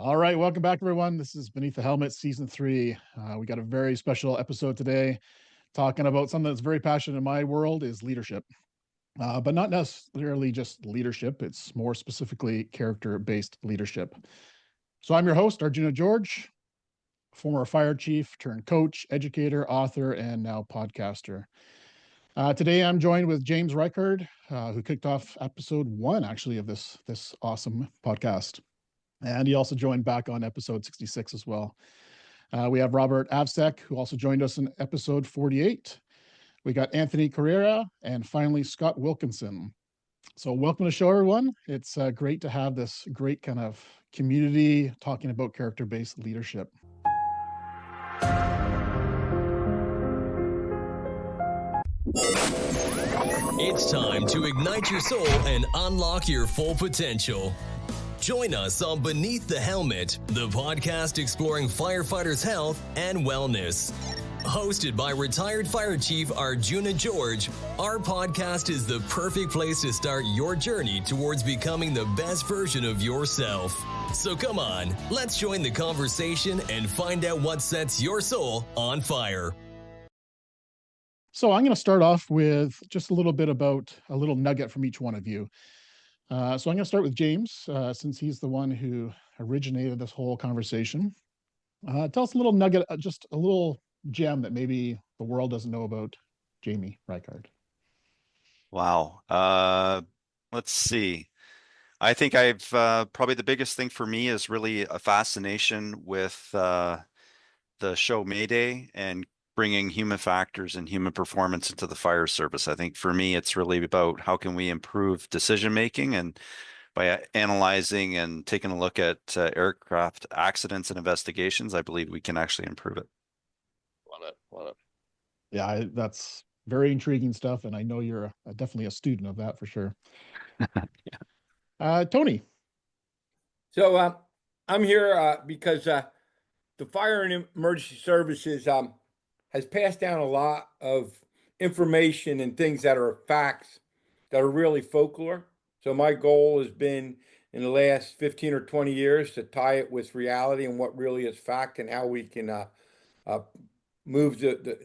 All right, welcome back, everyone. This is Beneath the Helmet, Season 3. We got a very special episode today, talking about something that's very passionate in my world is leadership, but not necessarily just leadership. It's more specifically character-based leadership. So I'm your host, Arjuna George, former fire chief turned coach, educator, author, and now podcaster. Today, I'm joined with James Rychard, who kicked off episode 1, actually, of this awesome podcast. And he also joined back on episode 66 as well. We have Robert Avsec, who also joined us in episode 48. We got Anthony Correia, and finally, Scott Wilkinson. So welcome to the show, everyone. It's great to have this great kind of community talking about character-based leadership. It's time to ignite your soul and unlock your full potential. Join us on Beneath the Helmet, the podcast exploring firefighters' health and wellness. Hosted by retired Fire Chief Arjuna George, our podcast is the perfect place to start your journey towards becoming the best version of yourself. So come on, let's join the conversation and find out what sets your soul on fire. So I'm going to start off with just a little bit about a little nugget from each one of you. So I'm going to start with James, since he's the one who originated this whole conversation. Tell us a little nugget, just a little gem that maybe the world doesn't know about Jamie Rychard. Wow. Let's see. I think I've probably the biggest thing for me is really a fascination with the show Mayday and bringing human factors and human performance into the fire service. I think for me, it's really about how can we improve decision making, and by analyzing and taking a look at aircraft accidents and investigations, I believe we can actually improve it. Love it. Yeah, that's very intriguing stuff, and I know you're definitely a student of that for sure. Yeah. Tony. So I'm here because the Fire and Emergency Services has passed down a lot of information and things that are facts that are really folklore. So my goal has been in the last 15 or 20 years to tie it with reality and what really is fact, and how we can move the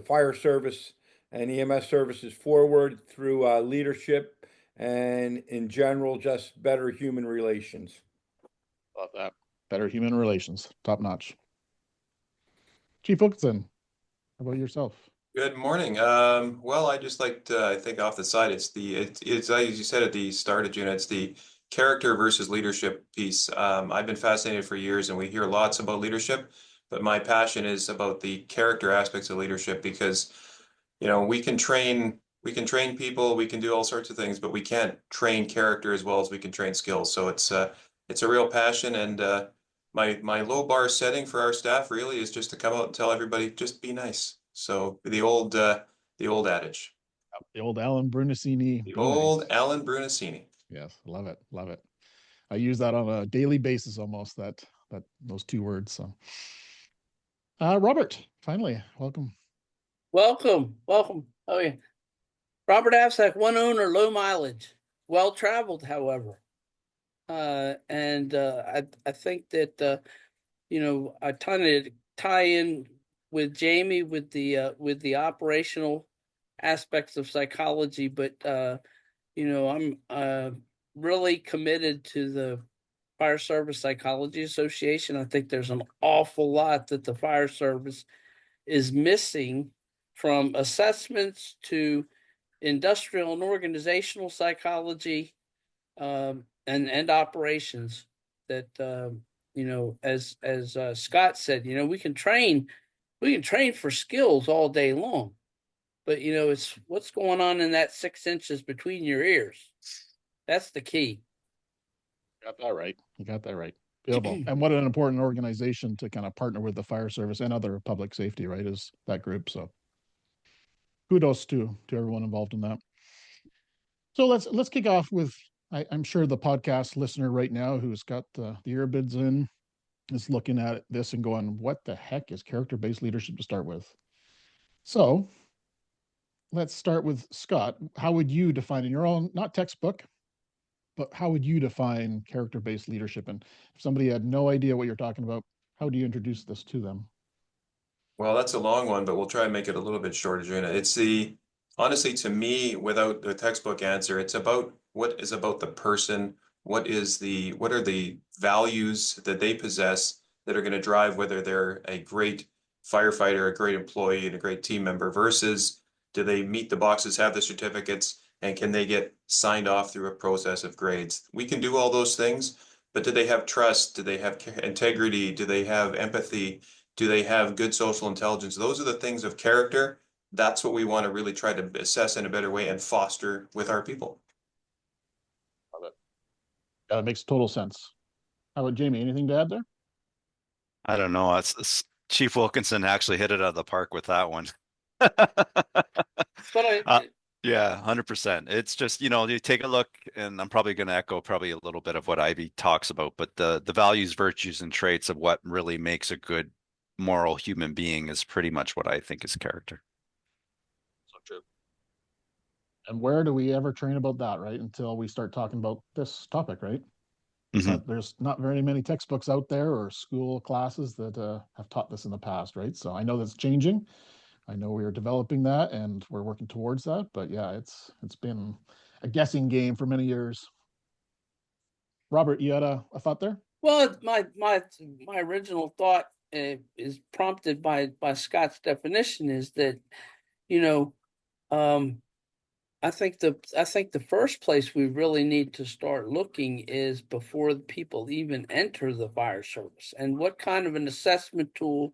fire service and EMS services forward through leadership and in general, just better human relations. Love that. Better human relations, top notch. Chief Wilkinson, how about yourself? Good morning. Well, I just like to, I think off the side, it's as you said at the start of June, it's the character versus leadership piece. I've been fascinated for years, and we hear lots about leadership, but my passion is about the character aspects of leadership, because, you know, we can train people, we can do all sorts of things, but we can't train character as well as we can train skills. So it's a real passion, and my low bar setting for our staff really is just to come out and tell everybody, just be nice. So the old adage. The old Alan Brunacini. The old Alan Brunacini. Yes, love it. I use that on a daily basis almost, that those two words. So Robert, finally, welcome. Welcome. Oh yeah. Robert Avsec, one owner, low mileage, well traveled, however. I think that I kind of tie in with Jamie with the operational aspects of psychology, but I'm really committed to the Fire Service Psychology Association. I think there's an awful lot that the fire service is missing, from assessments to industrial and organizational psychology, and operations, that as Scott said, we can train for skills all day long, but it's what's going on in that 6 inches between your ears. That's the key. You got that right. Beautiful. And what an important organization to kind of partner with the fire service and other public safety, right, is that group. So kudos to everyone involved in that. So let's kick off with, I'm sure the podcast listener right now who's got the earbuds in is looking at this and going, what the heck is character-based leadership to start with? So let's start with Scott. How would you define in your own, not textbook, but how would you define character-based leadership? And if somebody had no idea what you're talking about, how do you introduce this to them? Well, that's a long one, but we'll try and make it a little bit shorter, Juna. Honestly, to me, without the textbook answer, it's about what is about the person, what are the values that they possess that are going to drive whether they're a great firefighter, a great employee, and a great team member versus do they meet the boxes, have the certificates, and can they get signed off through a process of grades? We can do all those things, but do they have trust? Do they have integrity? Do they have empathy? Do they have good social intelligence? Those are the things of character. That's what we want to really try to assess in a better way and foster with our people. Love it. Yeah, that makes total sense. How about Jamie? Anything to add there? I don't know. Chief Wilkinson actually hit it out of the park with that one. But Yeah, 100%. It's just, you take a look, and I'm probably going to echo probably a little bit of what Ivy talks about, but the values, virtues, and traits of what really makes a good moral human being is pretty much what I think is character. So true. And where do we ever train about that, right? Until we start talking about this topic, right? There's not very many textbooks out there or school classes that have taught this in the past, right? So I know that's changing. I know we are developing that and we're working towards that, but yeah, it's been a guessing game for many years. Robert, you had a thought there? Well, my original thought is prompted by Scott's definition is that, I think the first place we really need to start looking is before the people even enter the fire service, and what kind of an assessment tool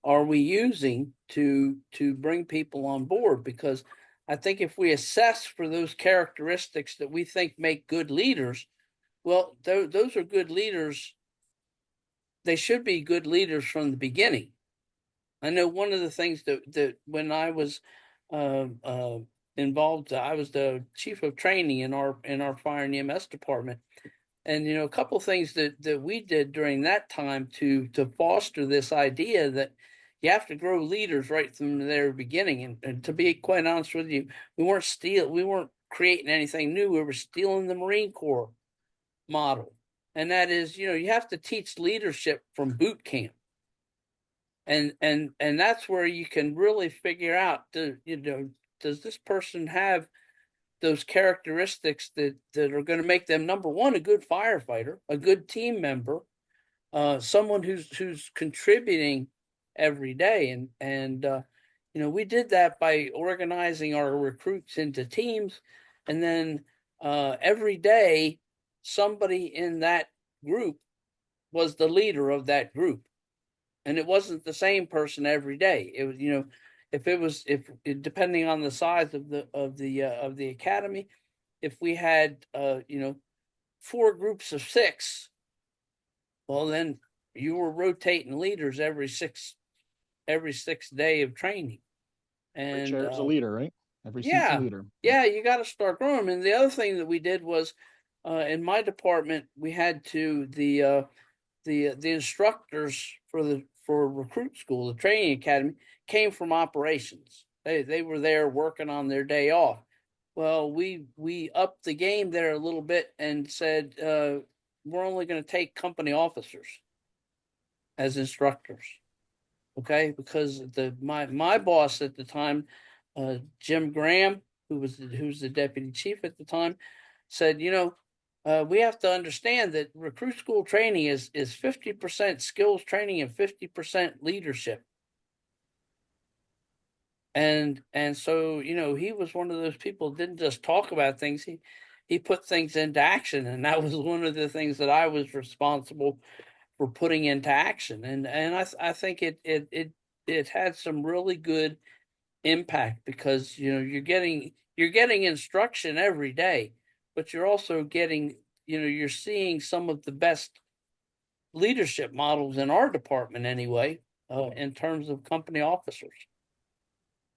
are we using to bring people on board? Because I think if we assess for those characteristics that we think make good leaders, well, those are good leaders. They should be good leaders from the beginning. I know one of the things that when I was involved, I was the chief of training in our fire and EMS department, and a couple of things that we did during that time to foster this idea that you have to grow leaders right from the very beginning. And to be quite honest with you, we weren't creating anything new. We were stealing the Marine Corps model, and that is, you have to teach leadership from boot camp. And that's where you can really figure out, does this person have those characteristics that are going to make them, number one, a good firefighter, a good team member, someone who's contributing every day. And we did that by organizing our recruits into teams, and then every day somebody in that group was the leader of that group. And it wasn't the same person every day. It was, depending on the size of the academy, if we had 4 groups of 6, well, then you were rotating leaders every sixth day of training. And every chair is a leader, right? Every seat's a leader. Yeah, you got to start growing. And the other thing that we did was, in my department, we had the instructors for recruit school, the training academy, came from operations. They were there working on their day off. Well, we upped the game there a little bit and said, we're only going to take company officers as instructors. Okay, because my boss at the time, Jim Graham, who's the deputy chief at the time, said, we have to understand that recruit school training is 50% skills training and 50% leadership. And so, he was one of those people who didn't just talk about things, he put things into action. And that was one of the things that I was responsible for putting into action. And I think it had some really good impact, because you're getting instruction every day, but you're also getting, you're seeing some of the best leadership models in our department anyway, in terms of company officers.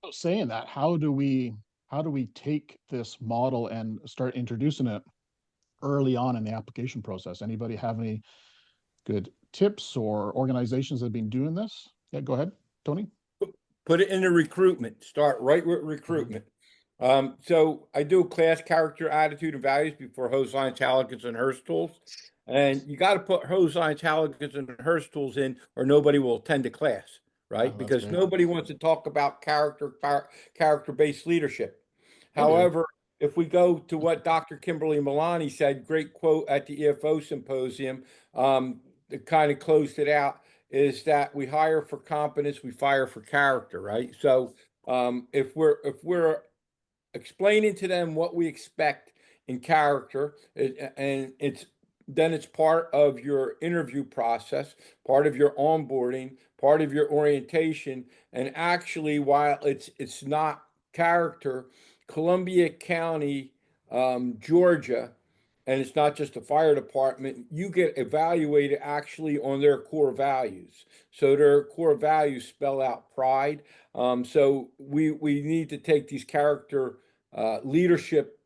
So saying that, how do we take this model and start introducing it early on in the application process? Anybody have any good tips or organizations that have been doing this? Yeah, go ahead, Tony. Put it into recruitment. Start right with recruitment. So I do class character, attitude, and values before hose lines, halogens, and Hurst tools. And you got to put hose lines, halogens, and Hurst tools in, or nobody will attend a class, right? Oh, that's Because great. nobody wants to talk about character-based leadership. Okay. However, if we go to what Dr. Kimberly Milani said, great quote at the EFO symposium, that kind of closed it out, is that we hire for competence, we fire for character, right? So if we're explaining to them what we expect in character, and it's part of your interview process, part of your onboarding, part of your orientation. And actually, while it's not character, Columbia County, Georgia, and it's not just the fire department, you get evaluated actually on their core values. So their core values spell out pride. So we need to take these character leadership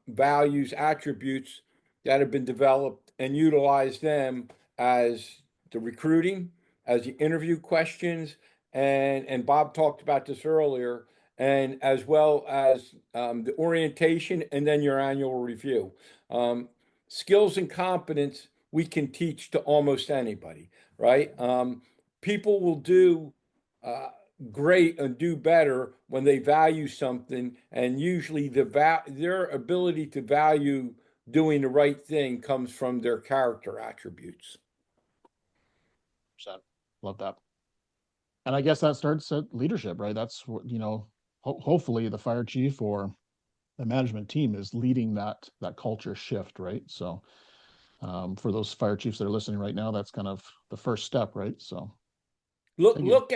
values, attributes that have been developed and utilize them as the recruiting, as the interview questions, and Bob talked about this earlier, and as well as the orientation and then your annual review. Skills and competence we can teach to almost anybody, right? People will do great and do better when they value something, and usually their ability to value doing the right thing comes from their character attributes. Love that. And I guess that starts at leadership, right? That's what, hopefully the fire chief or the management team is leading that culture shift, right? So for those fire chiefs that are listening right now, that's kind of the first step, right? So Look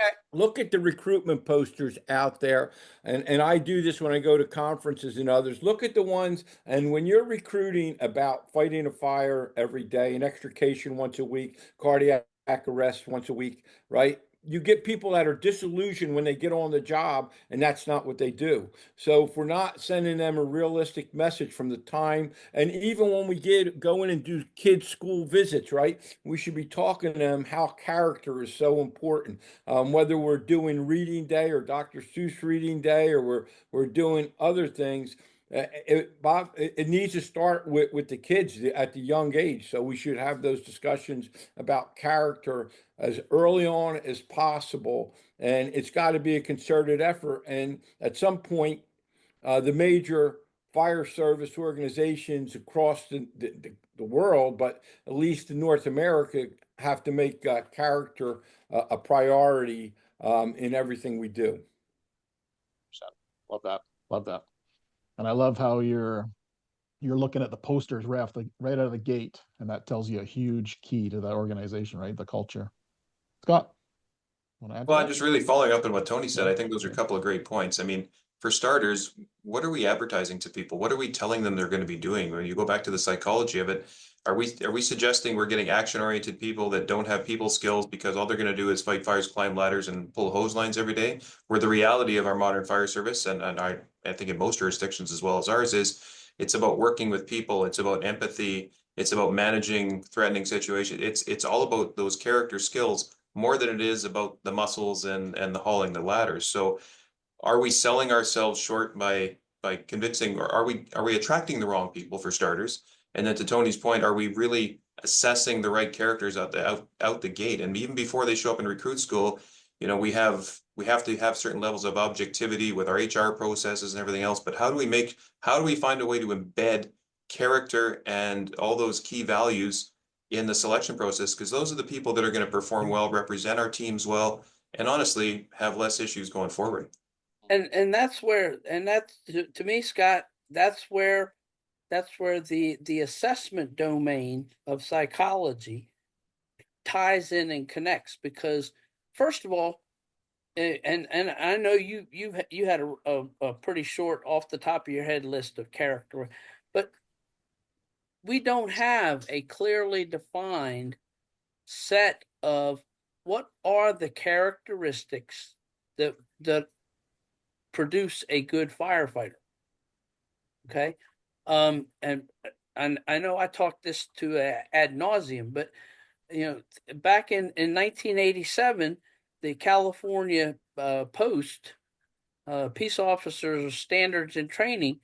at the recruitment posters out there, and I do this when I go to conferences and others. Look at the ones, and when you're recruiting about fighting a fire every day, an extrication once a week, cardiac arrest once a week, right? You get people that are disillusioned when they get on the job, and that's not what they do. So if we're not sending them a realistic message from the time, and even when we go in and do kids' school visits, right? We should be talking to them how character is so important. Whether we're doing reading day or Dr. Seuss reading day, or we're doing other things. Bob, it needs to start with the kids at the young age. So we should have those discussions about character as early on as possible. And it's got to be a concerted effort. And at some point, the major fire service organizations across the world, but at least in North America, have to make character a priority in everything we do. love that. Love that. And I love how you're looking at the posters right out of the gate, and that tells you a huge key to that organization, right? The culture. Scott, want to add to Well, I'm that? just really following up on what Tony said. I think those are a couple of great points. I mean, for starters, what are we advertising to people? What are we telling them they're going to be doing? When you go back to the psychology of it, are we suggesting we're getting action-oriented people that don't have people skills because all they're going to do is fight fires, climb ladders, and pull hose lines every day? Where the reality of our modern fire service, and I think in most jurisdictions as well as ours, is it's about working with people. It's about empathy. It's about managing threatening situations. It's all about those character skills more than it is about the muscles and the hauling the ladders. So are we selling ourselves short by convincing, or are we attracting the wrong people for starters? And then to Tony's point, are we really assessing the right characters out the gate? And even before they show up in recruit school, we have to have certain levels of objectivity with our HR processes and everything else. But how do we find a way to embed character and all those key values in the selection process? Because those are the people that are going to perform well, represent our teams well, and honestly have less issues going forward. And that's where, and that's to me, Scott, that's where the assessment domain of psychology ties in and connects. Because first of all, and I know you had a pretty short off the top of your head list of character, but we don't have a clearly defined set of what are the characteristics that produce a good firefighter. Okay. And I know I talked this to ad nauseum, but back in 1987, the California Post Peace Officers Standards and Training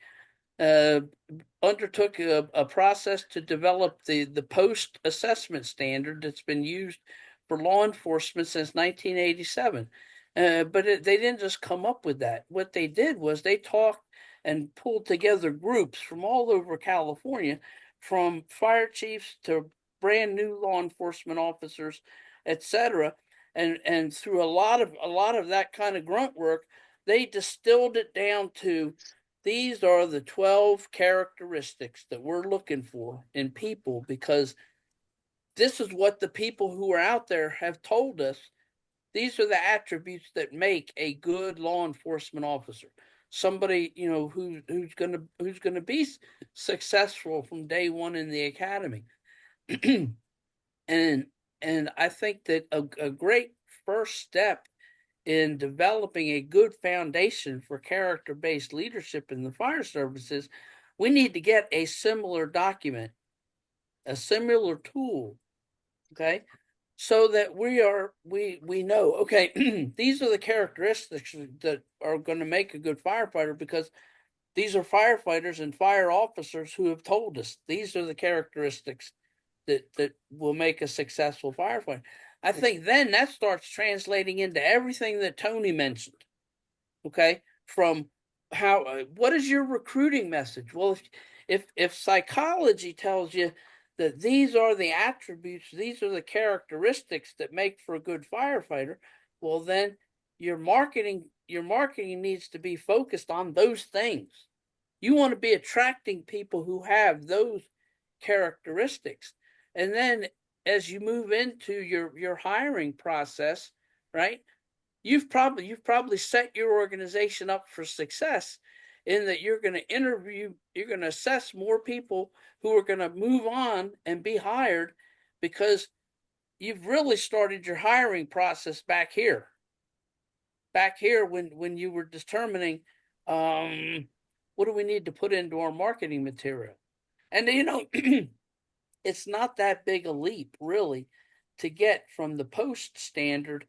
undertook a process to develop the post-assessment standard that's been used for law enforcement since 1987. But they didn't just come up with that. What they did was they talked and pulled together groups from all over California, from fire chiefs to brand new law enforcement officers, etc. And through a lot of that kind of grunt work, they distilled it down to these are the 12 characteristics that we're looking for in people, because this is what the people who are out there have told us. These are the attributes that make a good law enforcement officer. Somebody, you know, who's gonna be successful from day one in the academy. and I think that a great first step in developing a good foundation for character-based leadership in the fire services, we need to get a similar document, a similar tool, okay, so that we know, okay, these are the characteristics that are going to make a good firefighter, because these are firefighters and fire officers who have told us these are the characteristics that will make a successful firefighter. I think then that starts translating into everything that Tony mentioned. Okay, from how what is your recruiting message? Well, if psychology tells you that these are the attributes, these are the characteristics that make for a good firefighter, well then your marketing needs to be focused on those things. You want to be attracting people who have those characteristics. And then as you move into your hiring process, right? You've probably set your organization up for success in that you're going to interview, you're going to assess more people who are going to move on and be hired, because you've really started your hiring process back here when you were determining what do we need to put into our marketing material. And you know, it's not that big a leap really to get from the post standard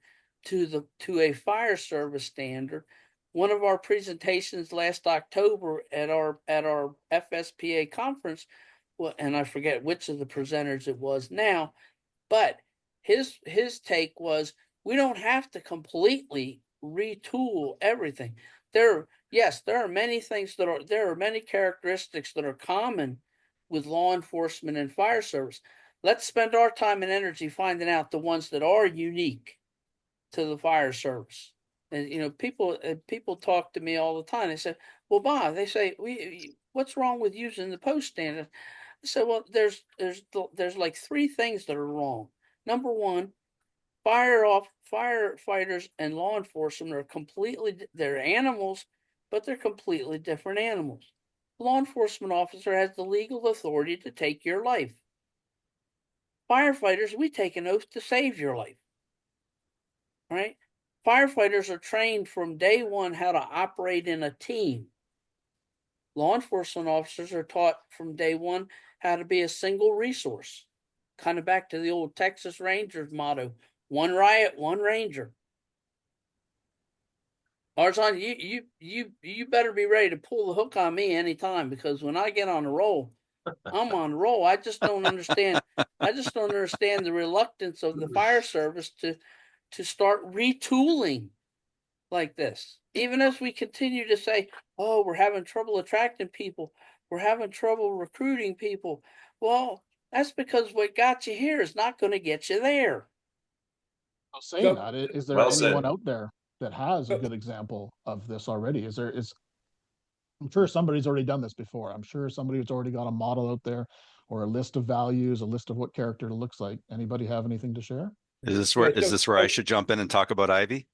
to a fire service standard. One of our presentations last October at our FSPA conference, well, and I forget which of the presenters it was now, but his take was we don't have to completely retool everything. There are many things there are many characteristics that are common with law enforcement and fire service. Let's spend our time and energy finding out the ones that are unique to the fire service. And you know, people talk to me all the time. They say, "Well, Bob," they say, "What's wrong with using the post standard?" I said, "Well, there's like three things that are wrong. Number one, firefighters and law enforcement are they're animals, but they're completely different animals. Law enforcement officer has the legal authority to take your life. Firefighters, we take an oath to save your life, right? Firefighters are trained from day one how to operate in a team. Law enforcement officers are taught from day one how to be a single resource. Kind of back to the old Texas Rangers motto, one riot, one ranger. Arjuna, you better be ready to pull the hook on me anytime, because when I get on a roll, I'm on a roll. I just don't understand. I just don't understand the reluctance of the fire service to start retooling like this. Even as we continue to say, "Oh, we're having trouble attracting people. We're having trouble recruiting people." Well, that's because what got you here is not going to get you there. Well, saying that, is there Well anyone said. out there that has a good example of this already? I'm sure somebody's already done this before. I'm sure somebody's already got a model out there, or a list of values, a list of what character looks like. Anybody have anything to share? Is Yeah, this where I should jump in and talk about Ivy?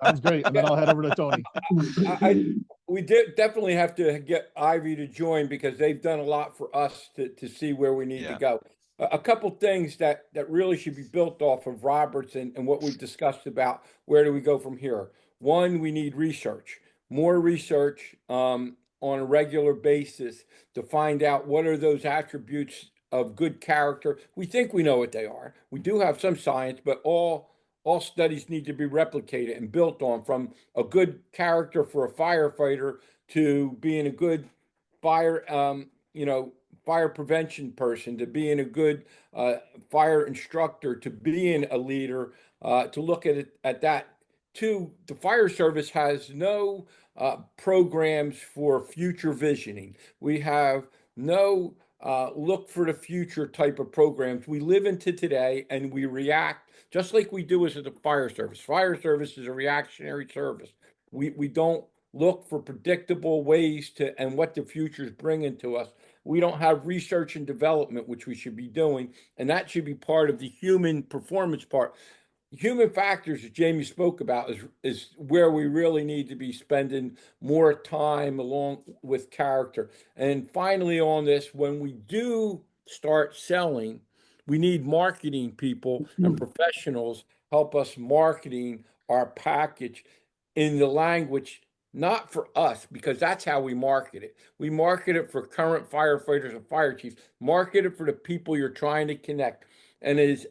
Sounds great. And then I'll head over to Tony. We definitely have to get Ivy to join, because they've done a lot for us to see where we need to go. A couple things that really should be built off of Roberts and what we've discussed about where do we go from here. One, we need research, more research on a regular basis to find out what are those attributes of good character. We think we know what they are. We do have some science, but all all studies need to be replicated and built on, from a good character for a firefighter to being a good fire, fire prevention person, to being a good fire instructor, to being a leader, to look at it at that. Two, the fire service has no programs for future visioning. We have no look for the future type of programs. We live into today and we react just like we do as a fire service. Fire service is a reactionary service. We don't look for predictable ways to and what the future is bringing to us. We don't have research and development, which we should be doing, and that should be part of the human performance part. Human factors, as Jamie spoke about, is where we really need to be spending more time along with character. And finally, on this, when we do start selling, we need marketing people and professionals help us marketing our package in the language, not for us, because that's how we market it. We market it for current firefighters and fire chiefs. Market it for the people you're trying to connect. And as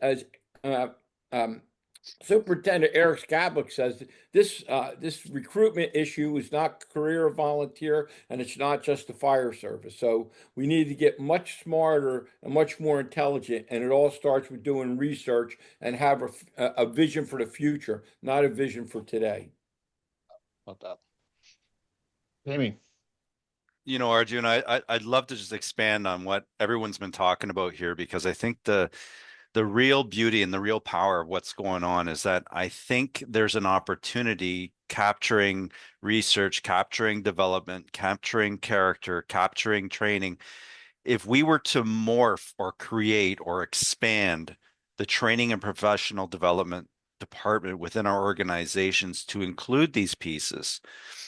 Superintendent Eric Skablik says, this recruitment issue is not career or volunteer, and it's not just the fire service. So we need to get much smarter and much more intelligent, and it all starts with doing research and have a vision for the future, not a vision for today. About that. Jamie. Arjuna, I'd love to just expand on what everyone's been talking about here, because I think the real beauty and the real power of what's going on is that I think there's an opportunity capturing research, capturing development, capturing character, capturing training. If we were to morph or create or expand the training and professional development department within our organizations to include these pieces,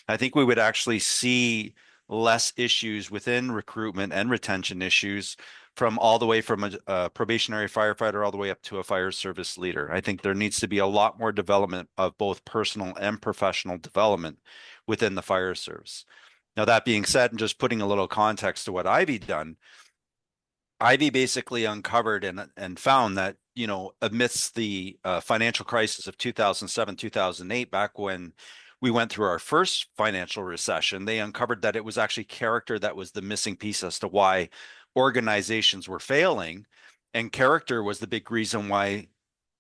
I think we would actually see less issues within recruitment and retention issues, from all the way from a probationary firefighter all the way up to a fire service leader. I think there needs to be a lot more development of both personal and professional development within the fire service. Now, that being said, and just putting a little context to what Ivy done, Ivy basically uncovered and found that, amidst the financial crisis of 2007, 2008, back when we went through our first financial recession, they uncovered that it was actually character that was the missing piece as to why organizations were failing, and character was the big reason why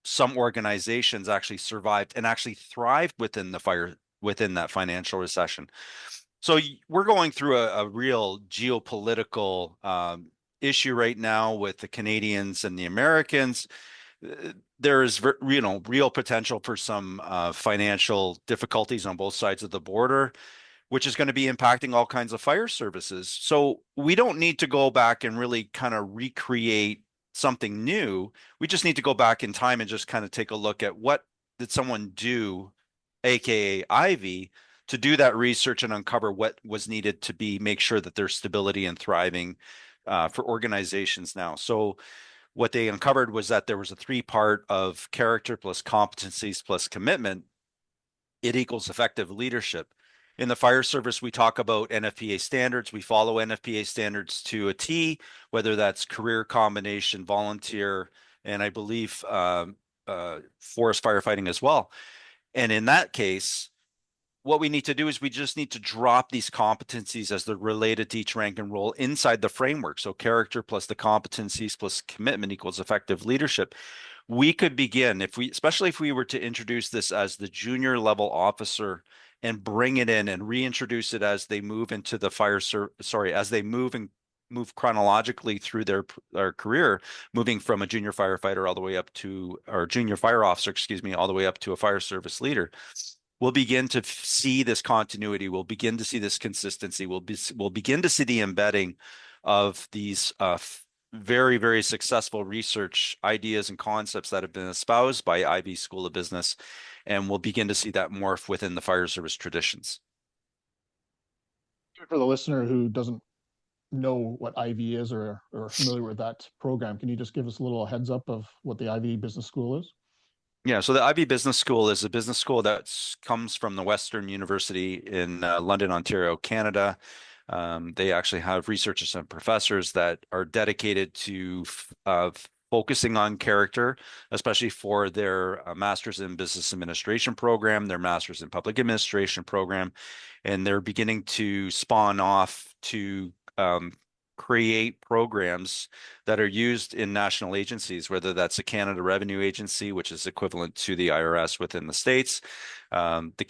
some organizations actually survived and actually thrived within that financial recession. So we're going through a real geopolitical issue right now with the Canadians and the Americans. There is real potential for some financial difficulties on both sides of the border, which is going to be impacting all kinds of fire services. So we don't need to go back and really kind of recreate something new. We just need to go back in time and just kind of take a look at what did someone do, aka Ivy, to do that research and uncover what was needed to make sure that there's stability and thriving for organizations now. So what they uncovered was that there was a 3-part of character plus competencies plus commitment. It equals effective leadership. In the fire service, we talk about NFPA standards. We follow NFPA standards to a T, whether that's career, combination, volunteer, and I believe forest firefighting as well. And in that case, what we need to do is we just need to drop these competencies as they're related to each rank and role inside the framework. So character plus the competencies plus commitment equals effective leadership. We could begin, especially if we were to introduce this as the junior level officer and bring it in and reintroduce it as they move into the as they move chronologically through their career, moving from a junior firefighter all the way up to, or junior fire officer, all the way up to a fire service leader. We'll begin to see this continuity. We'll begin to see this consistency. We'll begin to see the embedding of these very, very successful research ideas and concepts that have been espoused by Ivy School of Business, and we'll begin to see that morph within the fire service traditions. For the listener who doesn't know what Ivy is or familiar with that program, can you just give us a little heads up of what the Ivy Business School is? Yeah, so the Ivy Business School is a business school that comes from the Western University in London, Ontario, Canada. They actually have researchers and professors that are dedicated to focusing on character, especially for their Master's in Business Administration program, their Master's in Public Administration program, and they're beginning to spawn off to create programs that are used in national agencies, whether that's the Canada Revenue Agency, which is equivalent to the IRS within the States, the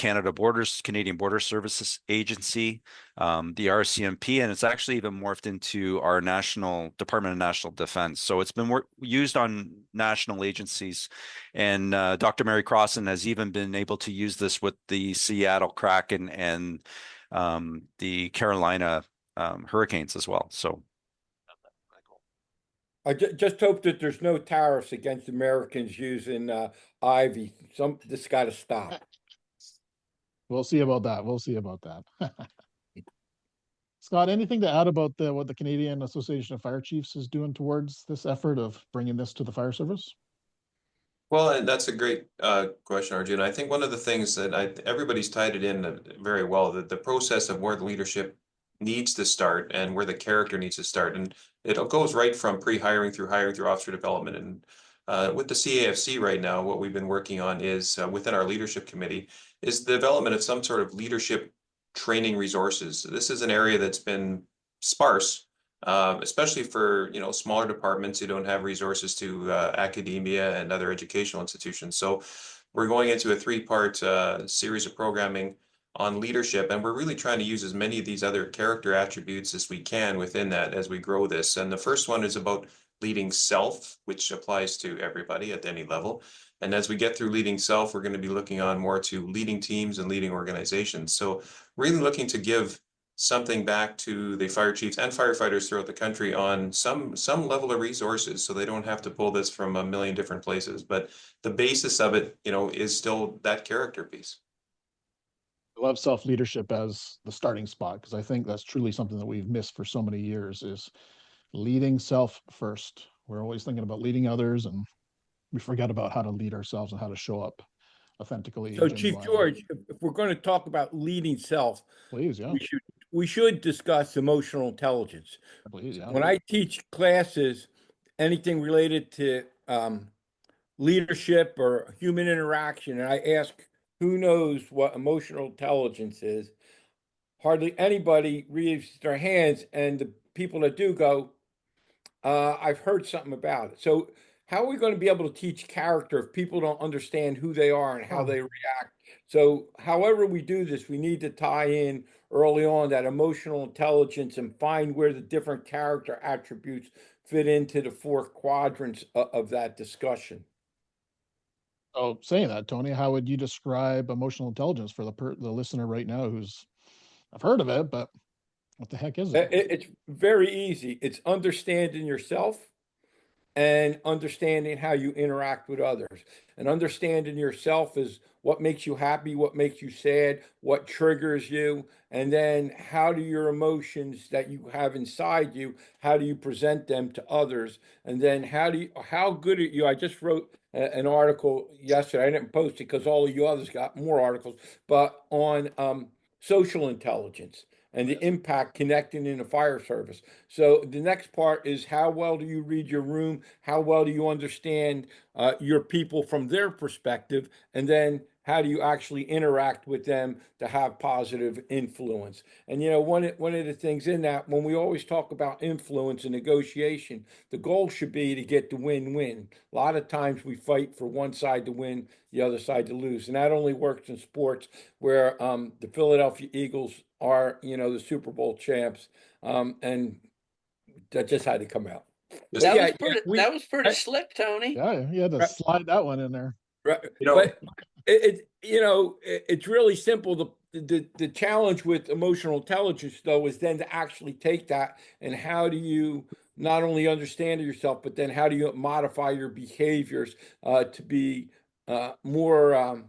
Canadian Border Services Agency, the RCMP, and it's actually even morphed into our National Department of National Defense. So it's been used on national agencies, and Dr. Mary Crossan has even been able to use this with the Seattle Kraken and the Carolina hurricanes as well. So I just hope that there's no tariffs against Americans using Ivy. This got to stop. We'll see about that. We'll see about that. Scott, anything to add about what the Canadian Association of Fire Chiefs is doing towards this effort of bringing this to the fire service? Well, and that's a great question, Arjuna. I think one of the things that everybody's tied it in very well, that the process of where the leadership needs to start and where the character needs to start. And it goes right from pre-hiring through hiring through officer development. And with the CAFC right now, what we've been working on is within our leadership committee is the development of some sort of leadership training resources. This is an area that's been sparse, especially for smaller departments who don't have resources to academia and other educational institutions. So we're going into a 3-part series of programming on leadership, and we're really trying to use as many of these other character attributes as we can within that as we grow this. And the first one is about leading self, which applies to everybody at any level. And as we get through leading self, we're going to be looking on more to leading teams and leading organizations. So really looking to give something back to the fire chiefs and firefighters throughout the country on some level of resources, so they don't have to pull this from a million different places. But the basis of it, is still that character piece. I love self-leadership as the starting spot, because I think that's truly something that we've missed for so many years, is leading self first. We're always thinking about leading others, and we forget about how to lead ourselves and how to show up authentically. So Chief George, if we're going to talk about leading self, please, yeah, we should discuss emotional intelligence. Please, yeah. When I teach classes, anything related to leadership or human interaction, and I ask who knows what emotional intelligence is, hardly anybody raises their hands, and the people that do go, I've heard something about it. So how are we going to be able to teach character if people don't understand who they are and how they react? So however we do this, we need to tie in early on that emotional intelligence and find where the different character attributes fit into the 4 quadrants of that discussion. Oh, saying that, Tony, how would you describe emotional intelligence for the listener right now I've heard of it, but what the heck is it? It's very easy. It's understanding yourself and understanding how you interact with others. And understanding yourself is what makes you happy, what makes you sad, what triggers you, and then how do your emotions that you have inside you, how do you present them to others? And then how good are you? I just wrote an article yesterday. I didn't post it because all of you others got more articles, but on social intelligence and the impact connecting in the fire service. So the next part is, how well do you read your room? How well do you understand your people from their perspective? And then how do you actually interact with them to have positive influence? And one of the things in that, when we always talk about influence and negotiation, the goal should be to get the win-win. A lot of times we fight for one side to win, the other side to lose. And that only works in sports where the Philadelphia Eagles are, the Super Bowl champs. And that just had to come out. That was pretty slick, Tony. Yeah, you had to slide that one in there. Right. But it's really simple. The challenge with emotional intelligence, though, is then to actually take that and how do you not only understand yourself, but then how do you modify your behaviors to be more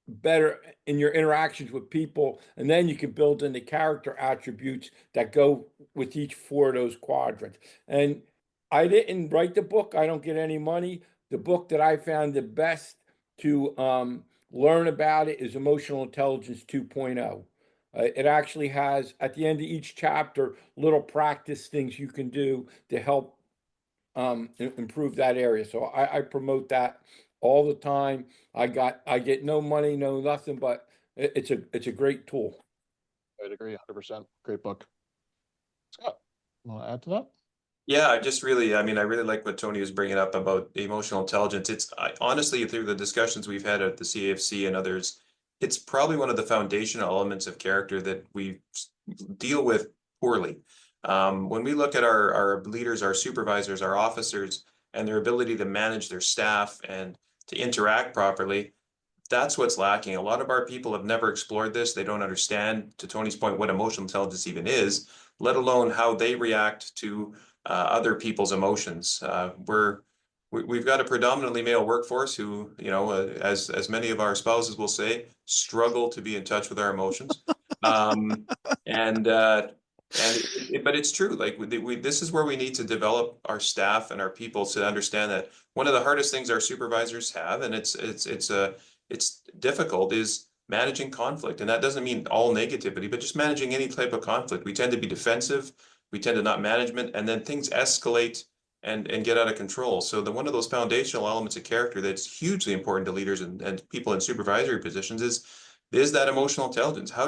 better in your interactions with people, and then you can build in the character attributes that go with each 4 of those quadrants. And I didn't write the book. I don't get any money. The book that I found the best to learn about it is Emotional Intelligence 2.0. It actually has, at the end of each chapter, little practice things you can do to help improve that area. So I promote that all the time. I get no money, no nothing, but it's a great tool. I'd agree 100%. Great book. Scott, want to add to that? Yeah, I mean, I really like what Tony was bringing up about emotional intelligence. Honestly, through the discussions we've had at the CAFC and others, it's probably one of the foundational elements of character that we deal with poorly. When we look at our leaders, our supervisors, our officers, and their ability to manage their staff and to interact properly, that's what's lacking. A lot of our people have never explored this. They don't understand, to Tony's point, what emotional intelligence even is, let alone how they react to other people's emotions. We've got a predominantly male workforce who, as many of our spouses will say, struggle to be in touch with our emotions. But it's true. Like this is where we need to develop our staff and our people to understand that one of the hardest things our supervisors have, and it's difficult, is managing conflict. And that doesn't mean all negativity, but just managing any type of conflict. We tend to be defensive. We tend to not management, and then things escalate and get out of control. So one of those foundational elements of character that's hugely important to leaders and people in supervisory positions is that emotional intelligence. How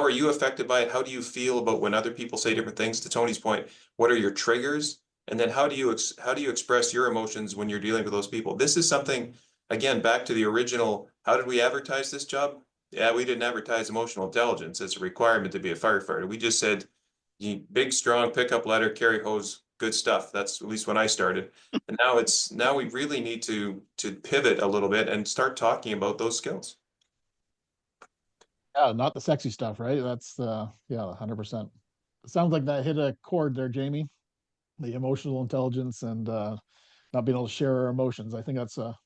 are you affected by it? How do you feel about when other people say different things? To Tony's point, what are your triggers? And then how do you express your emotions when you're dealing with those people? This is something, again, back to the original, how did we advertise this job? Yeah, we didn't advertise emotional intelligence as a requirement to be a firefighter. We just said, big, strong pickup ladder, carry hose, good stuff. That's at least when I started. And now we really need to pivot a little bit and start talking about those skills. Yeah, not the sexy stuff, right? That's yeah, 100%. It sounds like that hit a chord there, Jamie. The emotional intelligence and not being able to share our emotions. I think that's a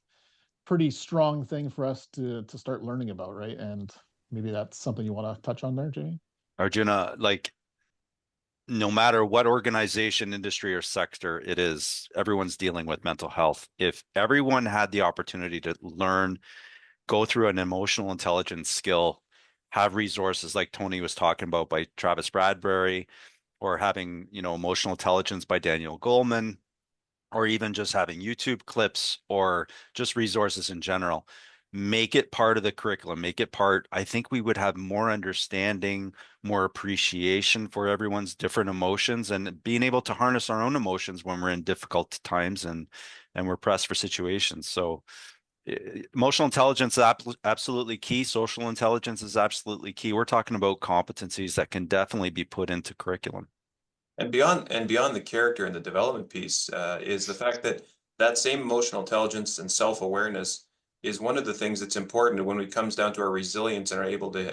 pretty strong thing for us to start learning about, right? And maybe that's something you want to touch on there, Jamie. Arjuna, like no matter what organization, industry, or sector it is, everyone's dealing with mental health. If everyone had the opportunity to learn, go through an emotional intelligence skill, have resources like Tony was talking about by Travis Bradbury, or having, emotional intelligence by Daniel Goleman, or even just having YouTube clips or just resources in general, make it part of the curriculum, make it part. I think we would have more understanding, more appreciation for everyone's different emotions, and being able to harness our own emotions when we're in difficult times and we're pressed for situations. So emotional intelligence is absolutely key. Social intelligence is absolutely key. We're talking about competencies that can definitely be put into curriculum. And beyond the character and the development piece is the fact that same emotional intelligence and self-awareness is one of the things that's important when it comes down to our resilience and our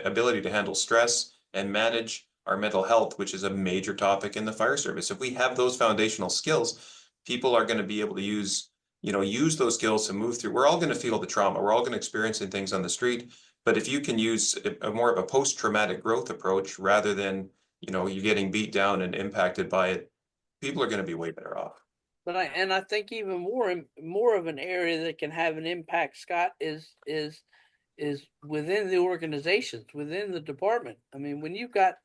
ability to handle stress and manage our mental health, which is a major topic in the fire service. If we have those foundational skills, people are going to be able to use those skills to move through. We're all going to feel the trauma. We're all going to experience things on the street. But if you can use more of a post-traumatic growth approach rather than you're getting beat down and impacted by it, people are going to be way better off. But I think even more of an area that can have an impact, Scott, is within the organizations, within the department. I mean, when you've got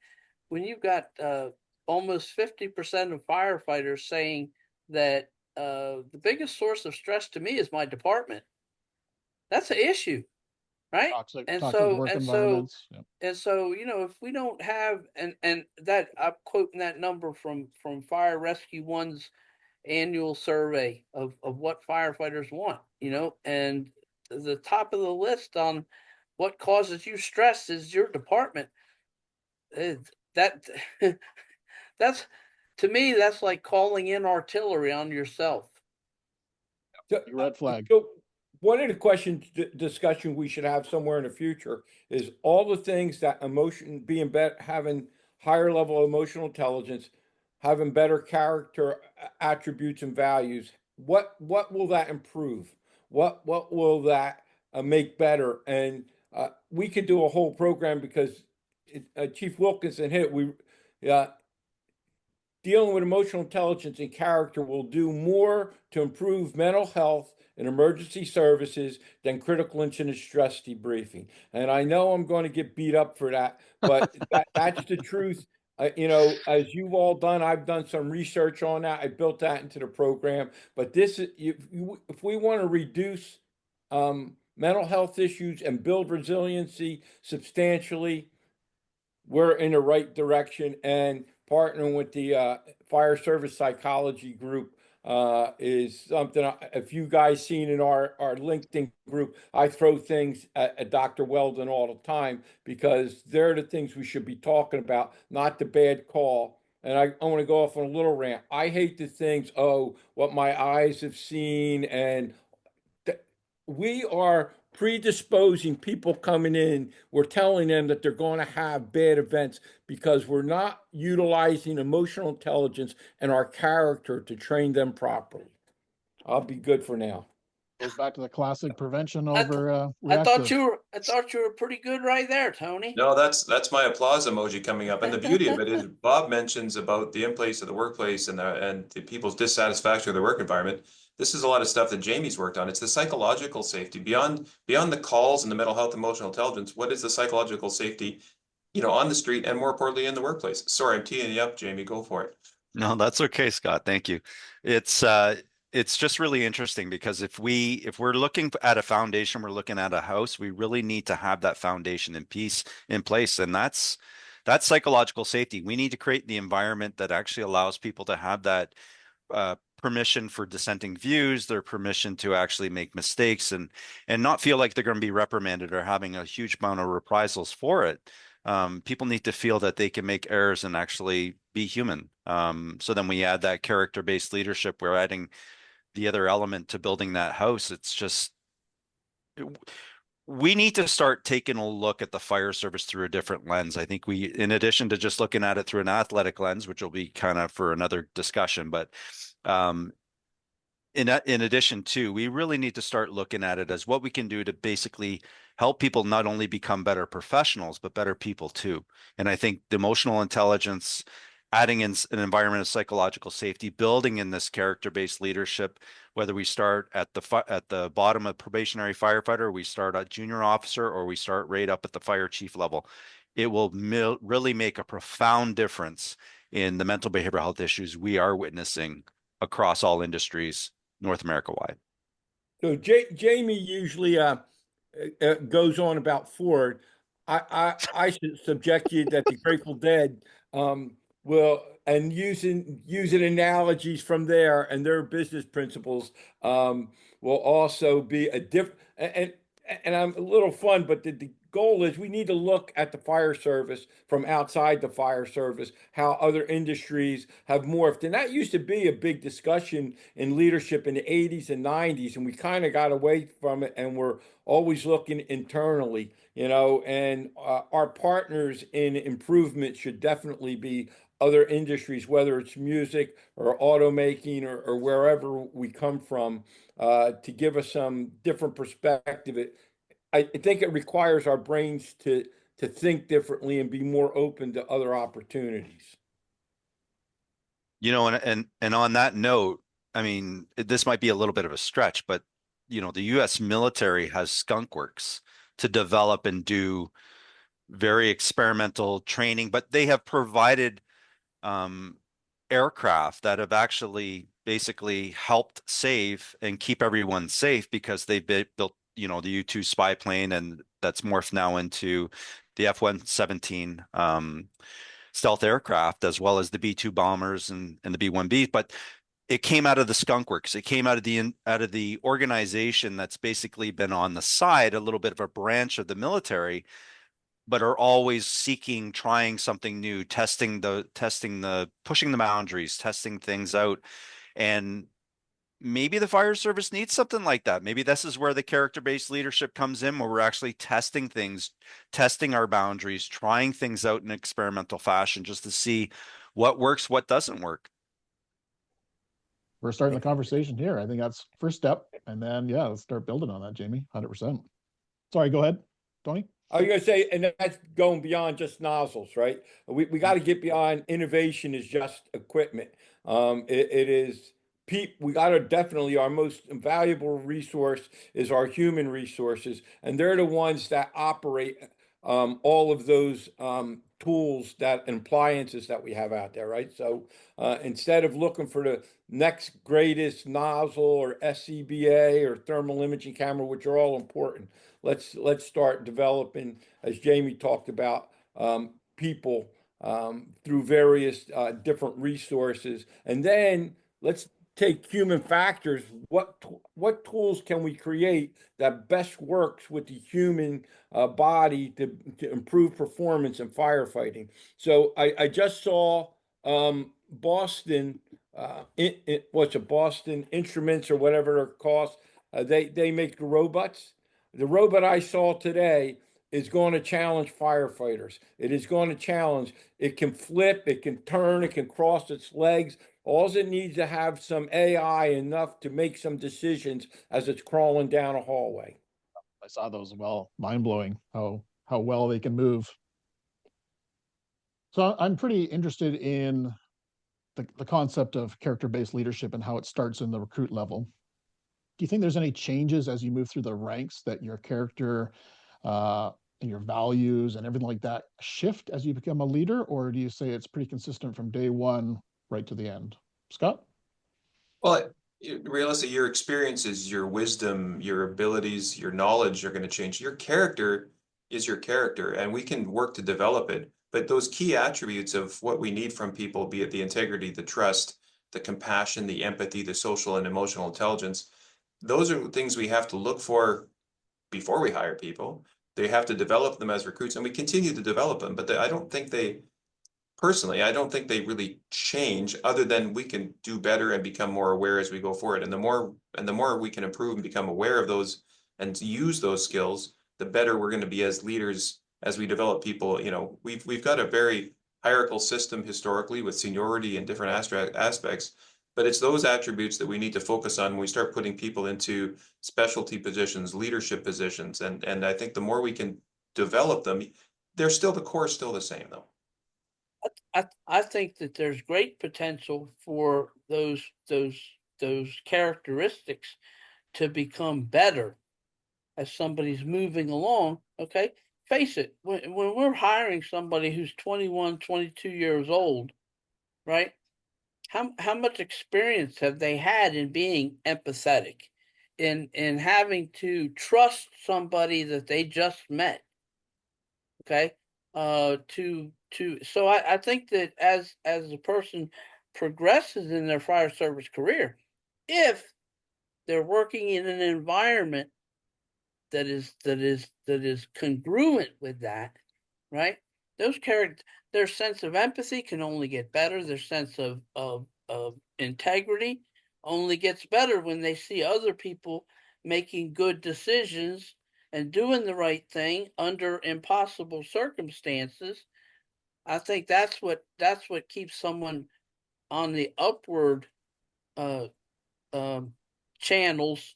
almost 50% of firefighters saying that the biggest source of stress to me is my department, that's an issue, right? Toxic work environments. Yep. And so, if we don't have, and that I'm quoting that number from Fire Rescue One's annual survey of what firefighters want, and the top of the list on what causes you stress is your department. That's to me, that's like calling in artillery on yourself. Red flag. So one of the discussion we should have somewhere in the future is all the things that emotion, being better, having higher level emotional intelligence, having better character attributes and values. What will that improve? What will that make better? And we could do a whole program because Chief Wilkinson hit it. Dealing with emotional intelligence and character will do more to improve mental health in emergency services than critical incident stress debriefing. And I know I'm going to get beat up for that, but that's the truth. You know, as you've all done, I've done some research on that. I built that into the program. But this is, if we want to reduce mental health issues and build resiliency substantially, we're in the right direction. And partnering with the fire service psychology group is something. If you guys seen in our LinkedIn group, I throw things at Dr. Weldon all the time because they're the things we should be talking about, not the bad call. And I want to go off on a little rant. I hate the things, oh, what my eyes have seen, and we are predisposing people coming in. We're telling them that they're going to have bad events because we're not utilizing emotional intelligence and our character to train them properly. I'll be good for now. Goes back to the classic prevention I over I reactive. thought you were pretty good right there, Tony. No, that's my applause emoji coming up. And the beauty of it is Bob mentions about the in place of the workplace and the people's dissatisfaction with their work environment. This is a lot of stuff that Jamie's worked on. It's the psychological safety beyond the calls and the mental health, emotional intelligence. What is the psychological safety, on the street and more importantly in the workplace? Sorry, I'm teeing you up, Jamie. Go for it. No, that's okay, Scott. Thank you. It's just really interesting because if we're looking at a foundation, we're looking at a house, we really need to have that foundation in place. And that's psychological safety. We need to create the environment that actually allows people to have that permission for dissenting views, their permission to actually make mistakes and not feel like they're going to be reprimanded or having a huge amount of reprisals for it. People need to feel that they can make errors and actually be human. So then we add that character-based leadership. We're adding the other element to building that house. It's just, we need to start taking a look at the fire service through a different lens. I think in addition to just looking at it through an athletic lens, which will be kind of for another discussion, but in addition to, we really need to start looking at it as what we can do to basically help people not only become better professionals, but better people too. And I think the emotional intelligence, adding in an environment of psychological safety, building in this character-based leadership, whether we start at the bottom of probationary firefighter, we start at junior officer, or we start right up at the fire chief level, it will really make a profound difference in the mental behavioral health issues we are witnessing across all industries, North America wide. So Jamie usually goes on about Ford. I should subject you that the Grateful Dead will, and using analogies from there and their business principles will also be a different, and I'm a little fun, but the goal is we need to look at the fire service from outside the fire service, how other industries have morphed. And that used to be a big discussion in leadership in the 80s and 90s, and we kind of got away from it, and we're always looking internally, and our partners in improvement should definitely be other industries, whether it's music or automaking or wherever we come from, to give us some different perspective. I think it requires our brains to think differently and be more open to other opportunities. And on that note, I mean, this might be a little bit of a stretch, but the U.S. military has skunk works to develop and do very experimental training, but they have provided aircraft that have actually basically helped save and keep everyone safe because they've built the U-2 spy plane, and that's morphed now into the F-117 stealth aircraft, as well as the B-2 bombers and the B-1B. But it came out of the skunk works. It came out of the organization that's basically been on the side, a little bit of a branch of the military, but are always trying something new, pushing the boundaries, testing things out. And maybe the fire service needs something like that. Maybe this is where the character-based leadership comes in, where we're actually testing things, testing our boundaries, trying things out in experimental fashion just to see what works, what doesn't work. We're starting the conversation here. I think that's first step. And then, let's start building on that, Jamie, 100%. Sorry, go ahead, Tony. I was going to say, and that's going beyond just nozzles, right? We got to get beyond innovation is just equipment. It is we got to definitely, our most valuable resource is our human resources, and they're the ones that operate all of those tools and appliances that we have out there, right? So instead of looking for the next greatest nozzle or SCBA or thermal imaging camera, which are all important, let's start developing, as Jamie talked about, people through various different resources, and then let's take human factors. What tools can we create that best works with the human body to improve performance in firefighting? So I just saw Boston, what's it, Boston Instruments or whatever they're called. They make the robots. The robot I saw today is going to challenge firefighters. It is going to challenge. It can flip, it can turn, it can cross its legs. All it needs to have some AI enough to make some decisions as it's crawling down a hallway. I saw those. Well, mind blowing how well they can move. So I'm pretty interested in the concept of character-based leadership and how it starts in the recruit level. Do you think there's any changes as you move through the ranks that your character and your values and everything like that shift as you become a leader, or do you say it's pretty consistent from day one right to the end? Scott? Well, realistically, your experiences, your wisdom, your abilities, your knowledge are going to change. Your character is your character, and we can work to develop it. But those key attributes of what we need from people, be it the integrity, the trust, the compassion, the empathy, the social and emotional intelligence, those are things we have to look for before we hire people. They have to develop them as recruits, and we continue to develop them. But I don't think they really change, other than we can do better and become more aware as we go forward. And the more we can improve and become aware of those and use those skills, the better we're going to be as leaders as we develop people. You know, we've got a very hierarchical system historically with seniority and different aspects, but it's those attributes that we need to focus on when we start putting people into specialty positions, leadership positions. And I think the more we can develop them, the core is still the same though. I think that there's great potential for those characteristics to become better as somebody's moving along. Okay, face it, when we're hiring somebody who's 21, 22 years old, right? How much experience have they had in being empathetic, in having to trust somebody that they just met? Okay, so I think that as a person progresses in their fire service career, if they're working in an environment that is congruent with that, right? Their sense of empathy can only get better. Their sense of integrity only gets better when they see other people making good decisions and doing the right thing under impossible circumstances. I think that's what keeps someone on the upward channels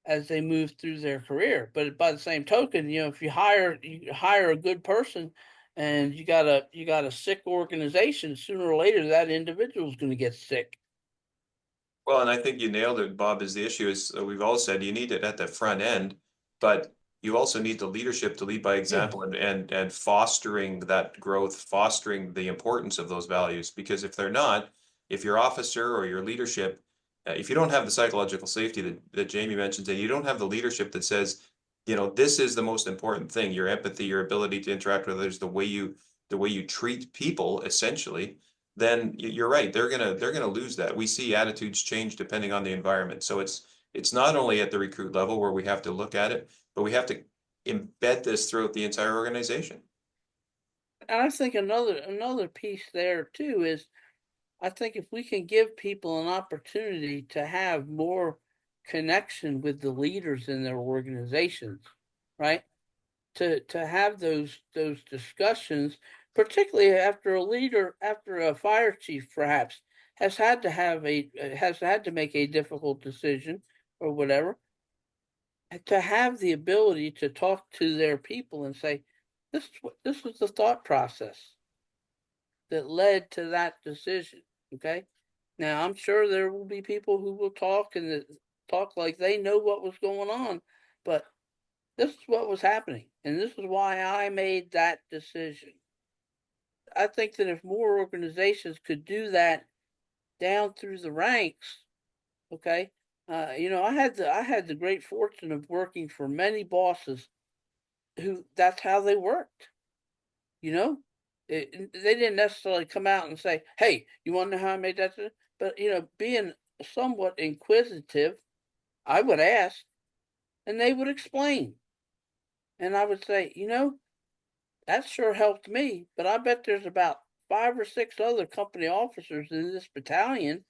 as they move through their career. But by the same token, you know, if you hire a good person and you got a sick organization, sooner or later that individual is going to get sick. Well, and I think you nailed it, Bob, is the issue is we've all said you need it at the front end, but you also need the leadership to lead by example and fostering that growth, fostering the importance of those values. Because if they're not, if your officer or your leadership, if you don't have the psychological safety that Jamie mentioned, and you don't have the leadership that says, you know, this is the most important thing, your empathy, your ability to interact with others, the way you treat people, essentially, then you're right. They're gonna lose that. We see attitudes change depending on the environment. So it's not only at the recruit level where we have to look at it, but we have to embed this throughout the entire organization. And I think another piece there too is, I think if we can give people an opportunity to have more connection with the leaders in their organizations, right? To have those discussions, particularly after a fire chief perhaps has had to make a difficult decision or whatever, to have the ability to talk to their people and say, this was the thought process that led to that decision. Okay, now I'm sure there will be people who will talk like they know what was going on, but this is what was happening, and this is why I made that decision. I think that if more organizations could do that down through the ranks, okay. You know, I had the great fortune of working for many bosses who that's how they worked. You know, they didn't necessarily come out and say, "Hey, you want to know how I made that?" But you know, being somewhat inquisitive, I would ask, and they would explain, and I would say, you know, that sure helped me. But I bet there's about 5 or 6 other company officers in this battalion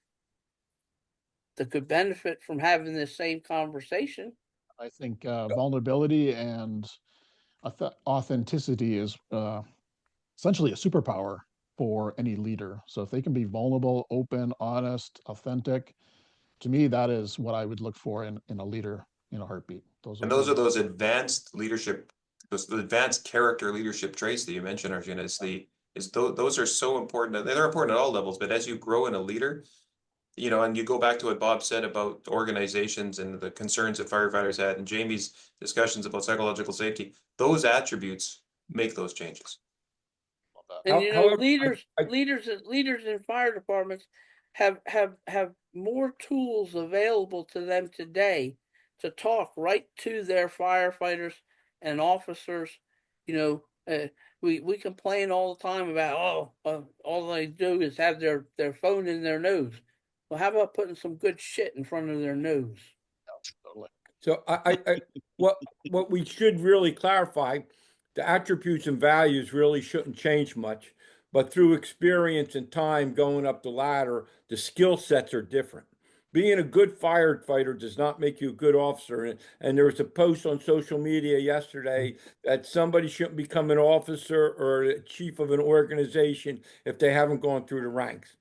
that could benefit from having this same conversation. I think vulnerability and authenticity is essentially a superpower for any leader. So if they can be vulnerable, open, honest, authentic, to me, that is what I would look for in a leader in a heartbeat. And those are those advanced leadership, those the advanced character leadership traits that you mentioned, Arjuna. Those are so important. They're important at all levels, but as you grow in a leader, you know, and you go back to what Bob said about organizations and the concerns that firefighters had, and Jamie's discussions about psychological safety, those attributes make those changes. And you know, However, leaders in fire departments have more tools available to them today to talk right to their firefighters and officers. You know, we complain all the time about all they do is have their phone in their nose. Well, how about putting some good shit in front of their nose? So what we should really clarify, the attributes and values really shouldn't change much, but through experience and time going up the ladder, the skill sets are different. Being a good firefighter does not make you a good officer. And there was a post on social media yesterday that somebody shouldn't become an officer or a chief of an organization if they haven't gone through the ranks.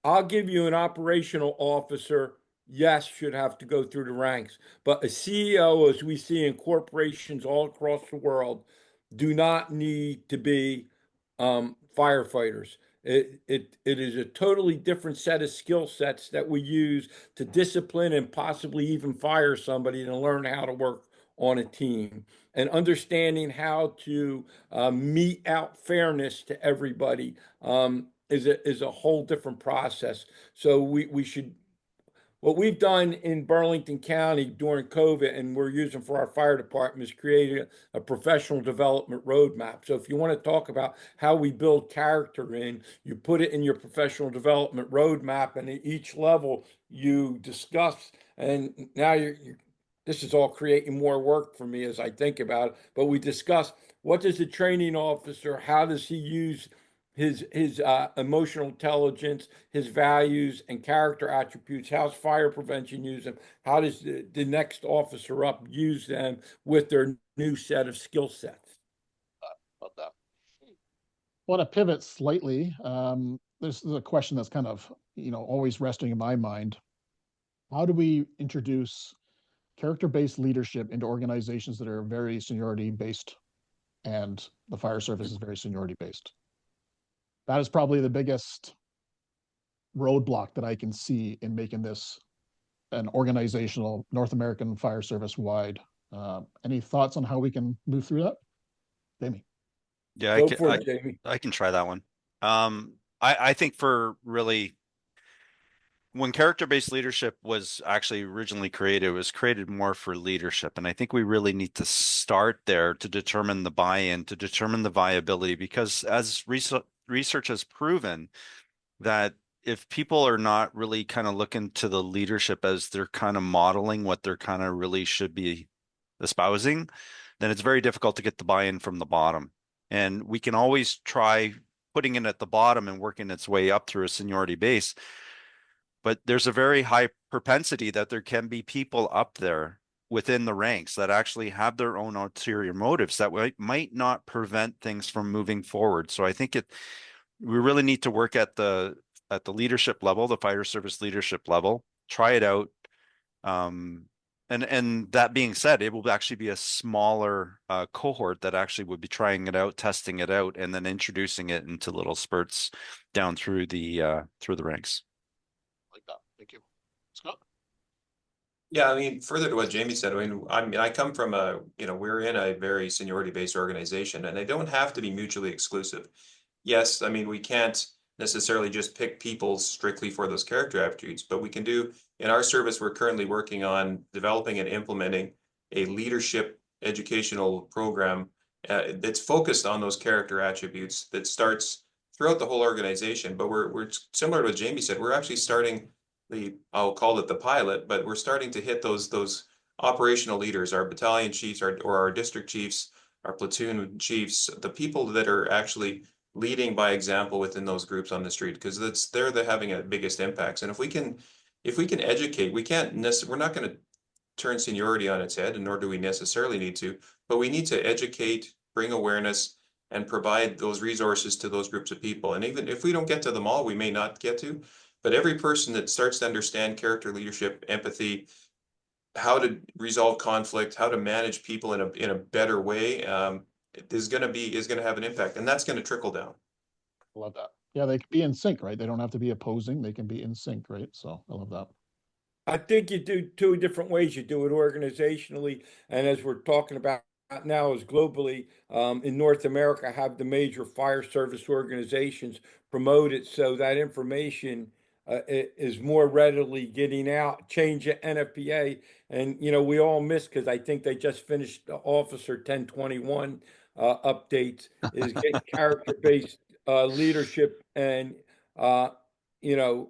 I'll give you an operational officer, yes, should have to go through the ranks, but a CEO, as we see in corporations all across the world, do not need to be firefighters. It is a totally different set of skill sets that we use to discipline and possibly even fire somebody to learn how to work on a team, and understanding how to mete out fairness to everybody is a whole different process. So we should, what we've done in Burlington County during COVID and we're using for our fire department, is create a professional development roadmap. So if you want to talk about how we build character in, you put it in your professional development roadmap, and at each level you discuss. And now this is all creating more work for me as I think about it, but we discuss, what does a training officer, how does he use his emotional intelligence, his values and character attributes? How's fire prevention use them? How does the next officer up use them with their new set of skill sets? Love that. I want to pivot slightly. This is a question that's kind of, you know, always resting in my mind. How do we introduce character-based leadership into organizations that are very seniority-based, and the fire service is very seniority-based? That is probably the biggest roadblock that I can see in making this an organizational North American fire service wide. Any thoughts on how we can move through that? Jamie? Yeah, Go for it, Jamie. I can try that one. I think for really, when character-based leadership was actually originally created, it was created more for leadership. And I think we really need to start there to determine the buy-in, to determine the viability, because as research has proven that if people are not really kind of looking to the leadership as they're kind of modeling what they're kind of really should be espousing, then it's very difficult to get the buy-in from the bottom. And we can always try putting it at the bottom and working its way up through a seniority base. But there's a very high propensity that there can be people up there within the ranks that actually have their own ulterior motives that might not prevent things from moving forward. So I think we really need to work at the leadership level, the fire service leadership level, try it out. And that being said, it will actually be a smaller cohort that actually would be trying it out, testing it out, and then introducing it into little spurts down through the ranks. Like that. Thank you. Scott? Yeah, I mean, further to what Jamie said, I come from we're in a very seniority-based organization, and they don't have to be mutually exclusive. yes, I mean, we can't necessarily just pick people strictly for those character attributes, but we can do, in our service, we're currently working on developing and implementing a leadership educational program that's focused on those character attributes that starts throughout the whole organization. But we're similar to what Jamie said, we're actually starting I'll call it the pilot, but we're starting to hit those operational leaders, our battalion chiefs, or our district chiefs, our platoon chiefs, the people that are actually leading by example within those groups on the street, because they're having a biggest impacts. And if we can educate, we're not going to turn seniority on its head, and nor do we necessarily need to, but we need to educate, bring awareness, and provide those resources to those groups of people. And even if we don't get to them all, we may not get to, but every person that starts to understand character, leadership, empathy, how to resolve conflict, how to manage people in a better way, is going to have an impact, and that's going to trickle down. I love that. Yeah, they can be in sync, right? They don't have to be opposing. They can be in sync, right? So I love that. I think you do two different ways. You do it organizationally, and as we're talking about now is globally, in North America, have the major fire service organizations promote it so that information is more readily getting out. Change the NFPA, and we all miss, because I think they just finished the Officer 1021 updates, is getting character-based leadership and you know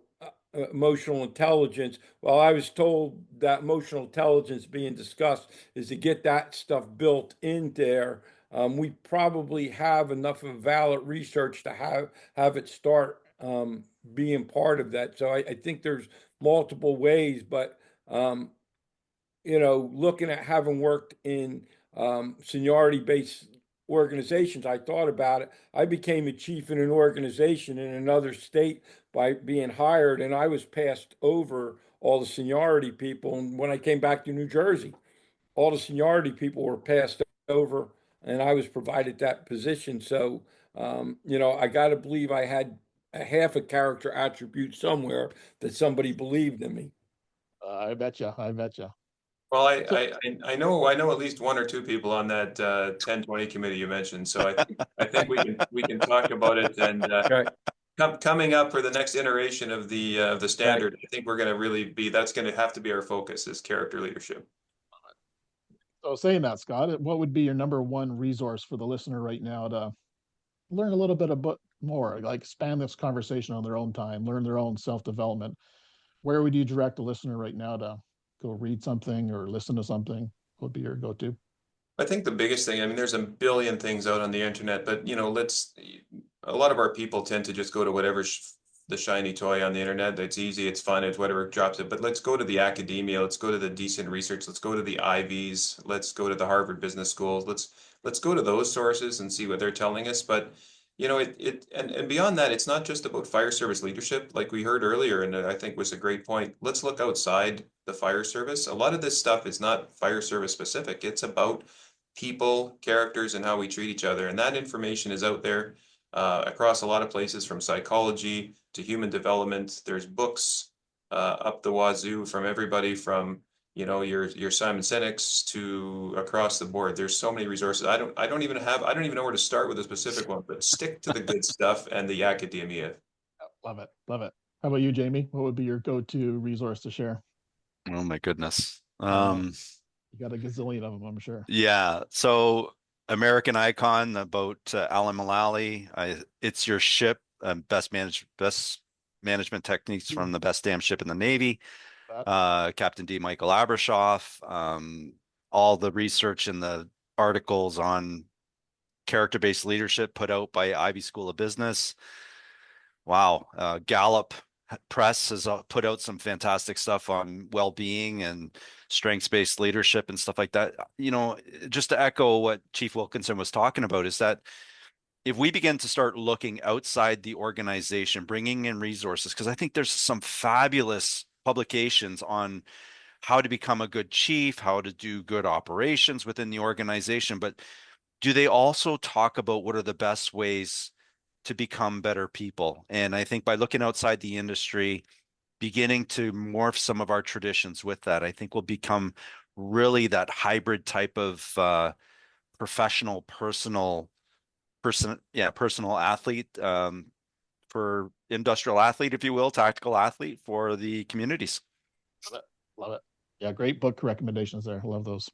emotional intelligence. Well, I was told that emotional intelligence being discussed is to get that stuff built in there. We probably have enough of valid research to have it start being part of that. So I think there's multiple ways, but looking at having worked in seniority-based organizations, I thought about it. I became a chief in an organization in another state by being hired, and I was passed over all the seniority people. And when I came back to New Jersey, all the seniority people were passed over, and I was provided that position. So, I got to believe I had a half a character attribute somewhere that somebody believed in me. I betcha. I betcha. Well, I know at least one or two people on that 1020 committee you mentioned, so I think we can talk about it, and Right. coming up for the next iteration of the standard. Right. I think we're going to that's going to have to be our focus, is character leadership. So saying that, Scott, what would be your number one resource for the listener right now to learn a little bit about more, like expand this conversation on their own time, learn their own self-development? Where would you direct a listener right now to go read something or listen to something? What would be your go-to? I think the biggest thing, I mean, there's a billion things out on the internet, but a lot of our people tend to just go to whatever the shiny toy on the internet. It's easy, it's fun, it's whatever drops it. But let's go to the academia, let's go to the decent research, let's go to the Ivies, let's go to the Harvard Business Schools, let's go to those sources and see what they're telling us. But and beyond that, it's not just about fire service leadership, like we heard earlier, and I think was a great point. Let's look outside the fire service. A lot of this stuff is not fire service specific. It's about people, characters, and how we treat each other. And that information is out there across a lot of places, from psychology to human development. There's books up the wazoo from everybody from your Simon Sinek's to across the board. There's so many resources. I don't even know where to start with a specific one, but stick to the good stuff and the academia. Love it. Love it. How about you, Jamie? What would be your go-to resource to share? Oh my goodness. You got a gazillion of them, I'm sure. Yeah. So American Icon about Alan Mullally. It's Your Ship. Best management techniques from the best damn ship in the Navy. Captain D. Michael Abrashoff. All the research and the articles on character-based leadership put out by Ivy School of Business. Wow. Gallup Press has put out some fantastic stuff on well-being and strengths-based leadership and stuff like that. Just to echo what Chief Wilkinson was talking about, is that if we begin to start looking outside the organization, bringing in resources, because I think there's some fabulous publications on how to become a good chief, how to do good operations within the organization, but do they also talk about what are the best ways to become better people? And I think by looking outside the industry, beginning to morph some of our traditions with that, I think we'll become really that hybrid type of professional, personal personal athlete, for industrial athlete, if you will, tactical athlete for the communities. Love it. Love it. Yeah, great book recommendations there. Love those.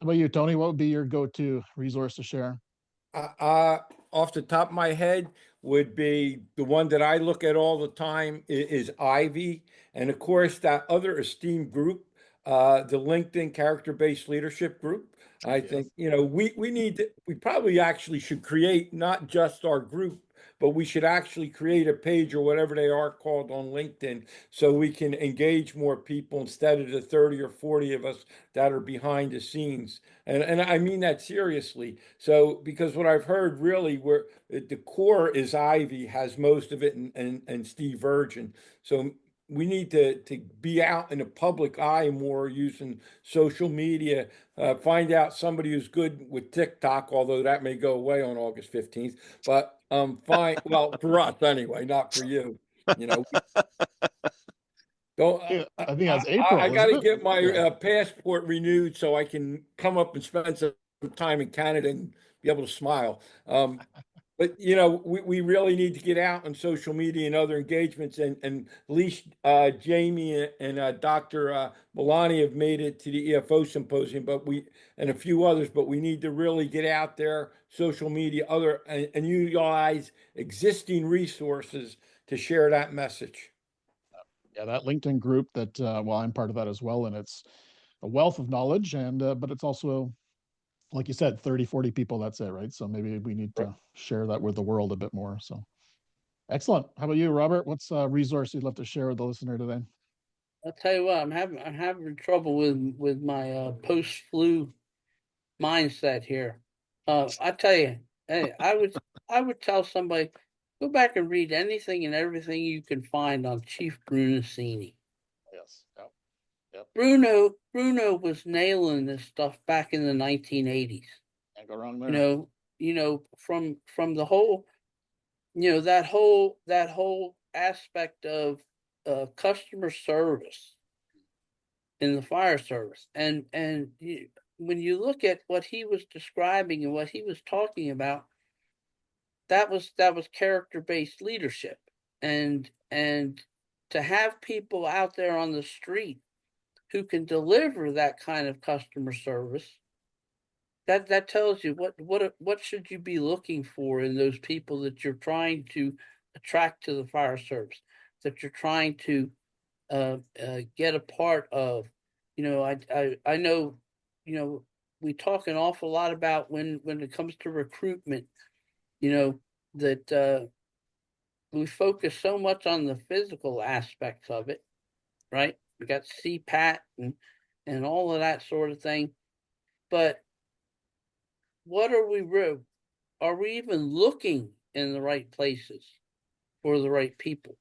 How about you, Tony? What would be your go-to resource to share? Off the top of my head would be the one that I look at all the time is Ivy. And of course, that other esteemed group, the LinkedIn Character-Based Leadership Group. I think, we probably actually should create not just our group, but we should actually create a page or whatever they are called on LinkedIn so we can engage more people instead of the 30 or 40 of us that are behind the scenes. And I mean that seriously. So, because what I've heard really where the core is Ivy has most of it and Steve Virgin. So we need to be out in the public eye more using social media, find out somebody who's good with TikTok, although that may go away on August 15th, but fine. Well, for us anyway, not for you, you know. Don't, Yeah, I think that's April. I got isn't to it? get my Yeah. passport renewed so I can come up and spend some time in Canada and be able to smile. But we really need to get out on social media and other engagements, and at least Jamie and Dr. Milani have made it to the EFO symposium, but and a few others. But we need to really get out there, social media, and utilize existing resources to share that message. Yeah, that LinkedIn group that, well, I'm part of that as well. And it's a wealth of knowledge but it's also, like you said, 30, 40 people, that's it, right? So maybe we need to share that with the world a bit more. So excellent. How about you, Robert? What's a resource you'd love to share with the listener today? I'll tell you what, I'm having trouble with my post flu mindset here. I tell you, hey, I would tell somebody, go back and read anything and everything you can find on Chief Brunacini. Yes. Yep. Bruno was nailing this stuff back in the 1980s. Can't go wrong there. From the whole, that whole aspect of customer service in the fire service, and when you look at what he was describing and what he was talking about, that was character-based leadership, and to have people out there on the street who can deliver that kind of customer service, that tells you what should you be looking for in those people that you're trying to attract to the fire service, that you're trying to get a part of. I know, we talk an awful lot about when it comes to recruitment, that we focus so much on the physical aspects of it, right? We got CPAT and all of that sort of thing. But what are we even looking in the right places for the right people?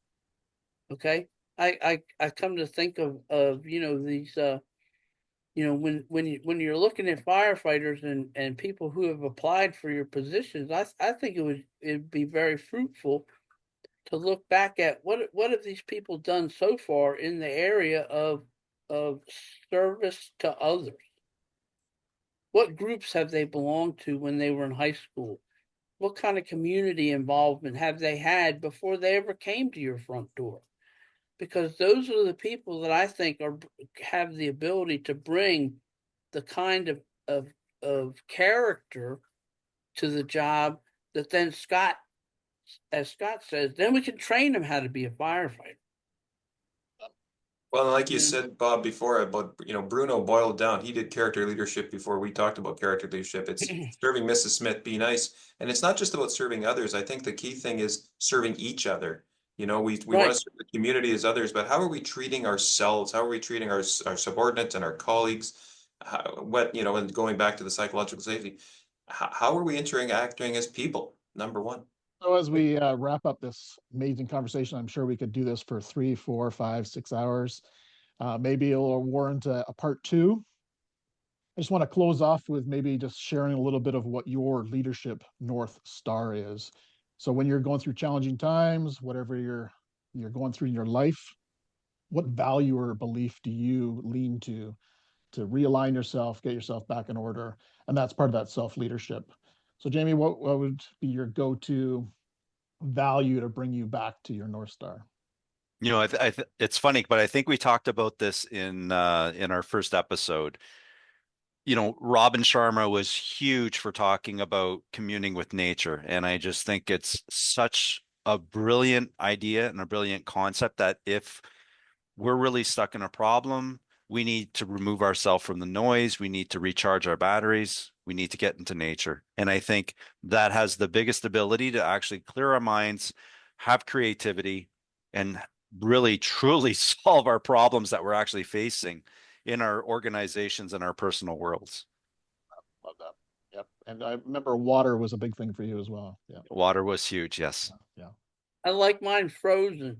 Okay. I come to think of these when you're looking at firefighters and people who have applied for your positions, I think it'd be very fruitful to look back at what have these people done so far in the area of service to others. What groups have they belonged to when they were in high school? What kind of community involvement have they had before they ever came to your front door? Because those are the people that I think have the ability to bring the kind of character to the job that then as Scott says, then we can train them how to be a firefighter. Well, like you said, Bob, before about, Bruno boiled down. He did character leadership before we talked about character leadership. It's serving Mrs. Smith, be nice. And it's not just about serving others. I think the key thing is serving each other. We want to serve the community as others, but how are we treating ourselves? How are we treating our subordinates and our colleagues? And going back to the psychological safety, how are we interacting as people? Number one. So as we wrap up this amazing conversation, I'm sure we could do this for 3, 4, 5, 6 hours. Maybe it'll warrant a part 2. I just want to close off with maybe just sharing a little bit of what your leadership North Star is. So when you're going through challenging times, whatever you're going through in your life, what value or belief do you lean to realign yourself, get yourself back in order? And that's part of that self-leadership. So Jamie, what would be your go-to value to bring you back to your North Star? You know, it's funny, but I think we talked about this in our first episode. You know, Robin Sharma was huge for talking about communing with nature, and I just think it's such a brilliant idea and a brilliant concept that if we're really stuck in a problem, we need to remove ourselves from the noise. We need to recharge our batteries. We need to get into nature. And I think that has the biggest ability to actually clear our minds, have creativity, and really truly solve our problems that we're actually facing in our organizations and our personal worlds. Love that. Yep. And I remember water was a big thing for you as well. Yeah. Water was huge. Yes. Yeah. I like mine frozen.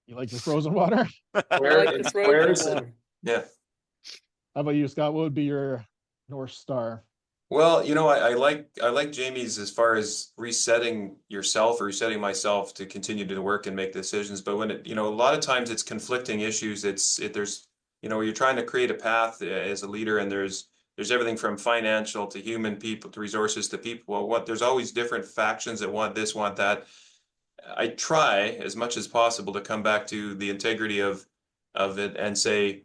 You like your frozen water? I Where like the it's where frozen is it? water. Yeah. How about you, Scott? What would be your North Star? Well, you know, I like Jamie's as far as resetting yourself or resetting myself to continue to work and make decisions. But when it, you know, a lot of times it's conflicting issues. There's, you know, you're trying to create a path as a leader, and there's everything from financial to human people to resources to people. Well, there's always different factions that want this, want that. I try as much as possible to come back to the integrity of it and say,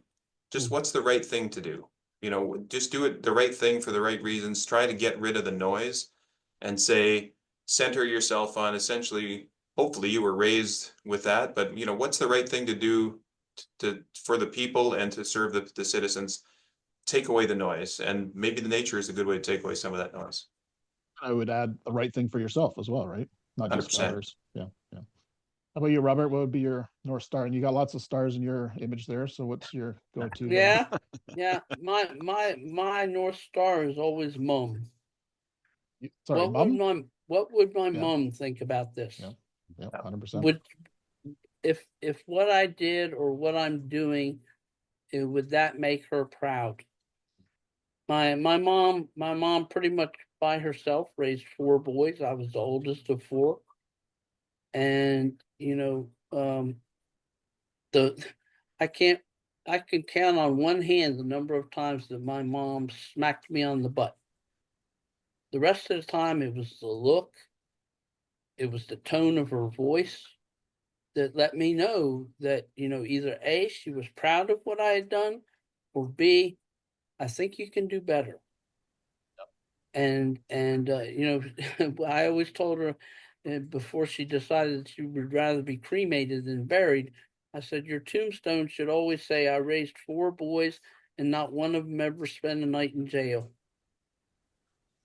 just what's the right thing to do? You know, just do it the right thing for the right reasons. Try to get rid of the noise and say, center yourself on essentially, hopefully you were raised with that, but you know, what's the right thing to do for the people and to serve the citizens? Take away the noise, and maybe the nature is a good way to take away some of that noise. I would add the right thing for yourself as well, right? Not just 100%. others. Yeah. Yeah. How about you, Robert? What would be your North Star? And you got lots of stars in your image there. So what's your go-to? Yeah, yeah. My North Star is always mom. Sorry, mom? What would my Yeah. mom think about this? Yeah. Yeah, 100%. Would if what I did or what I'm doing, would that make her proud? My mom pretty much by herself raised 4 boys. I was the oldest of 4. And you know, I can count on one hand the number of times that my mom smacked me on the butt. The rest of the time it was the look, it was the tone of her voice that let me know that, you know, either A, she was proud of what I had done, or B, I think you can do better. And you know, I always told her before she decided she would rather be cremated than buried, I said, your tombstone should always say, I raised 4 boys and not one of them ever spent a night in jail.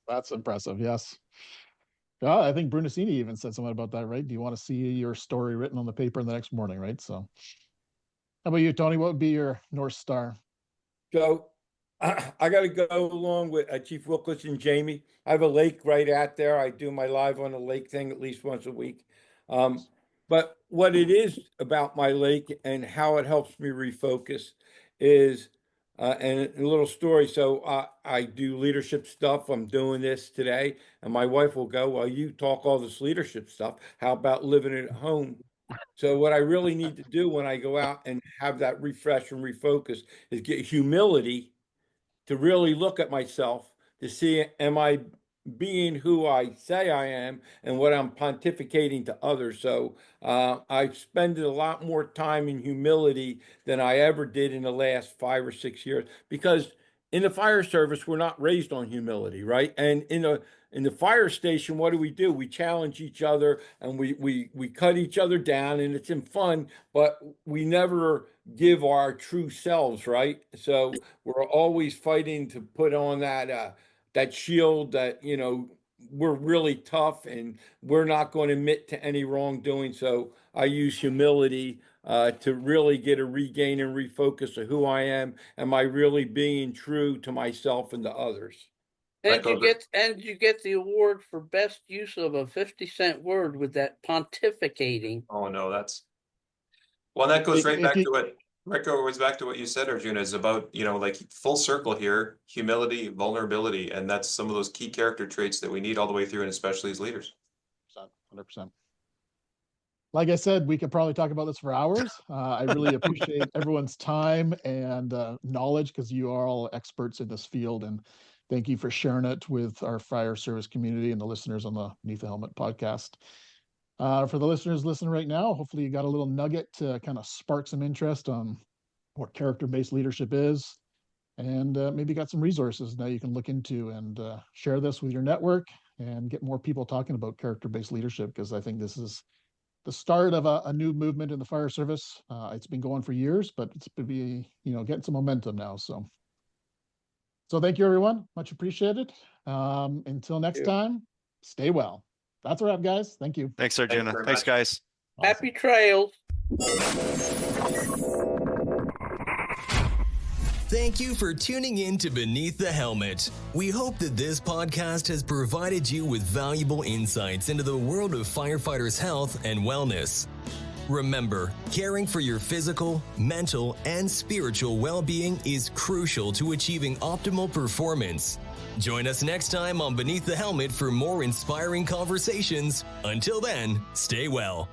That's impressive. Yes. Yeah, I think Brunacini even said something about that, right? Do you want to see your story written on the paper the next morning, right? So how about you, Tony? What would be your North Star? So I got to go along with Chief Wilkinson, Jamie. I have a lake right out there. I do my live on the lake thing at least once a week. But what it is about my lake and how it helps me refocus is, and a little story. So I do leadership stuff. I'm doing this today. And my wife will go, well, you talk all this leadership stuff. How about living at home? So what I really need to do when I go out and have that refresh and refocus is get humility to really look at myself to see, am I being who I say I am and what I'm pontificating to others. So I spend a lot more time in humility than I ever did in the last 5 or 6 years, because in the fire service, we're not raised on humility, right? And in the fire station, what do? We challenge each other and we cut each other down, and it's in fun, but we never give our true selves, right? So we're always fighting to put on that shield that, you know, we're really tough and we're not going to admit to any wrongdoing. So I use humility to really get a regain and refocus of who I am. Am I really being true to myself and to others? And you get the award for best use of a 50-cent word with that pontificating. Oh no, well, that goes right back to what Rico was back to what you said, Arjuna, is about, you know, like full circle here, humility, vulnerability, and that's some of those key character traits that we need all the way through, and especially as leaders. 100%. Like I said, we could probably talk about this for hours. I really appreciate everyone's time and knowledge, because you are all experts in this field, and thank you for sharing it with our fire service community and the listeners on the Beneath the Helmet podcast. For the listeners listening right now, hopefully you got a little nugget to kind of spark some interest on what character-based leadership is, and maybe got some resources now you can look into and share this with your network and get more people talking about character-based leadership, because I think this is the start of a new movement in the fire service. It's been going for years, but it's going to be, getting some momentum now. So thank you, everyone. Much appreciated. Until next time, stay well. That's a wrap, guys. Thank you. Thanks, Arjuna. Thanks, guys. Awesome. Happy trails. Thank you for tuning in to Beneath the Helmet. We hope that this podcast has provided you with valuable insights into the world of firefighters' health and wellness. Remember, caring for your physical, mental, and spiritual well-being is crucial to achieving optimal performance. Join us next time on Beneath the Helmet for more inspiring conversations. Until then, stay well.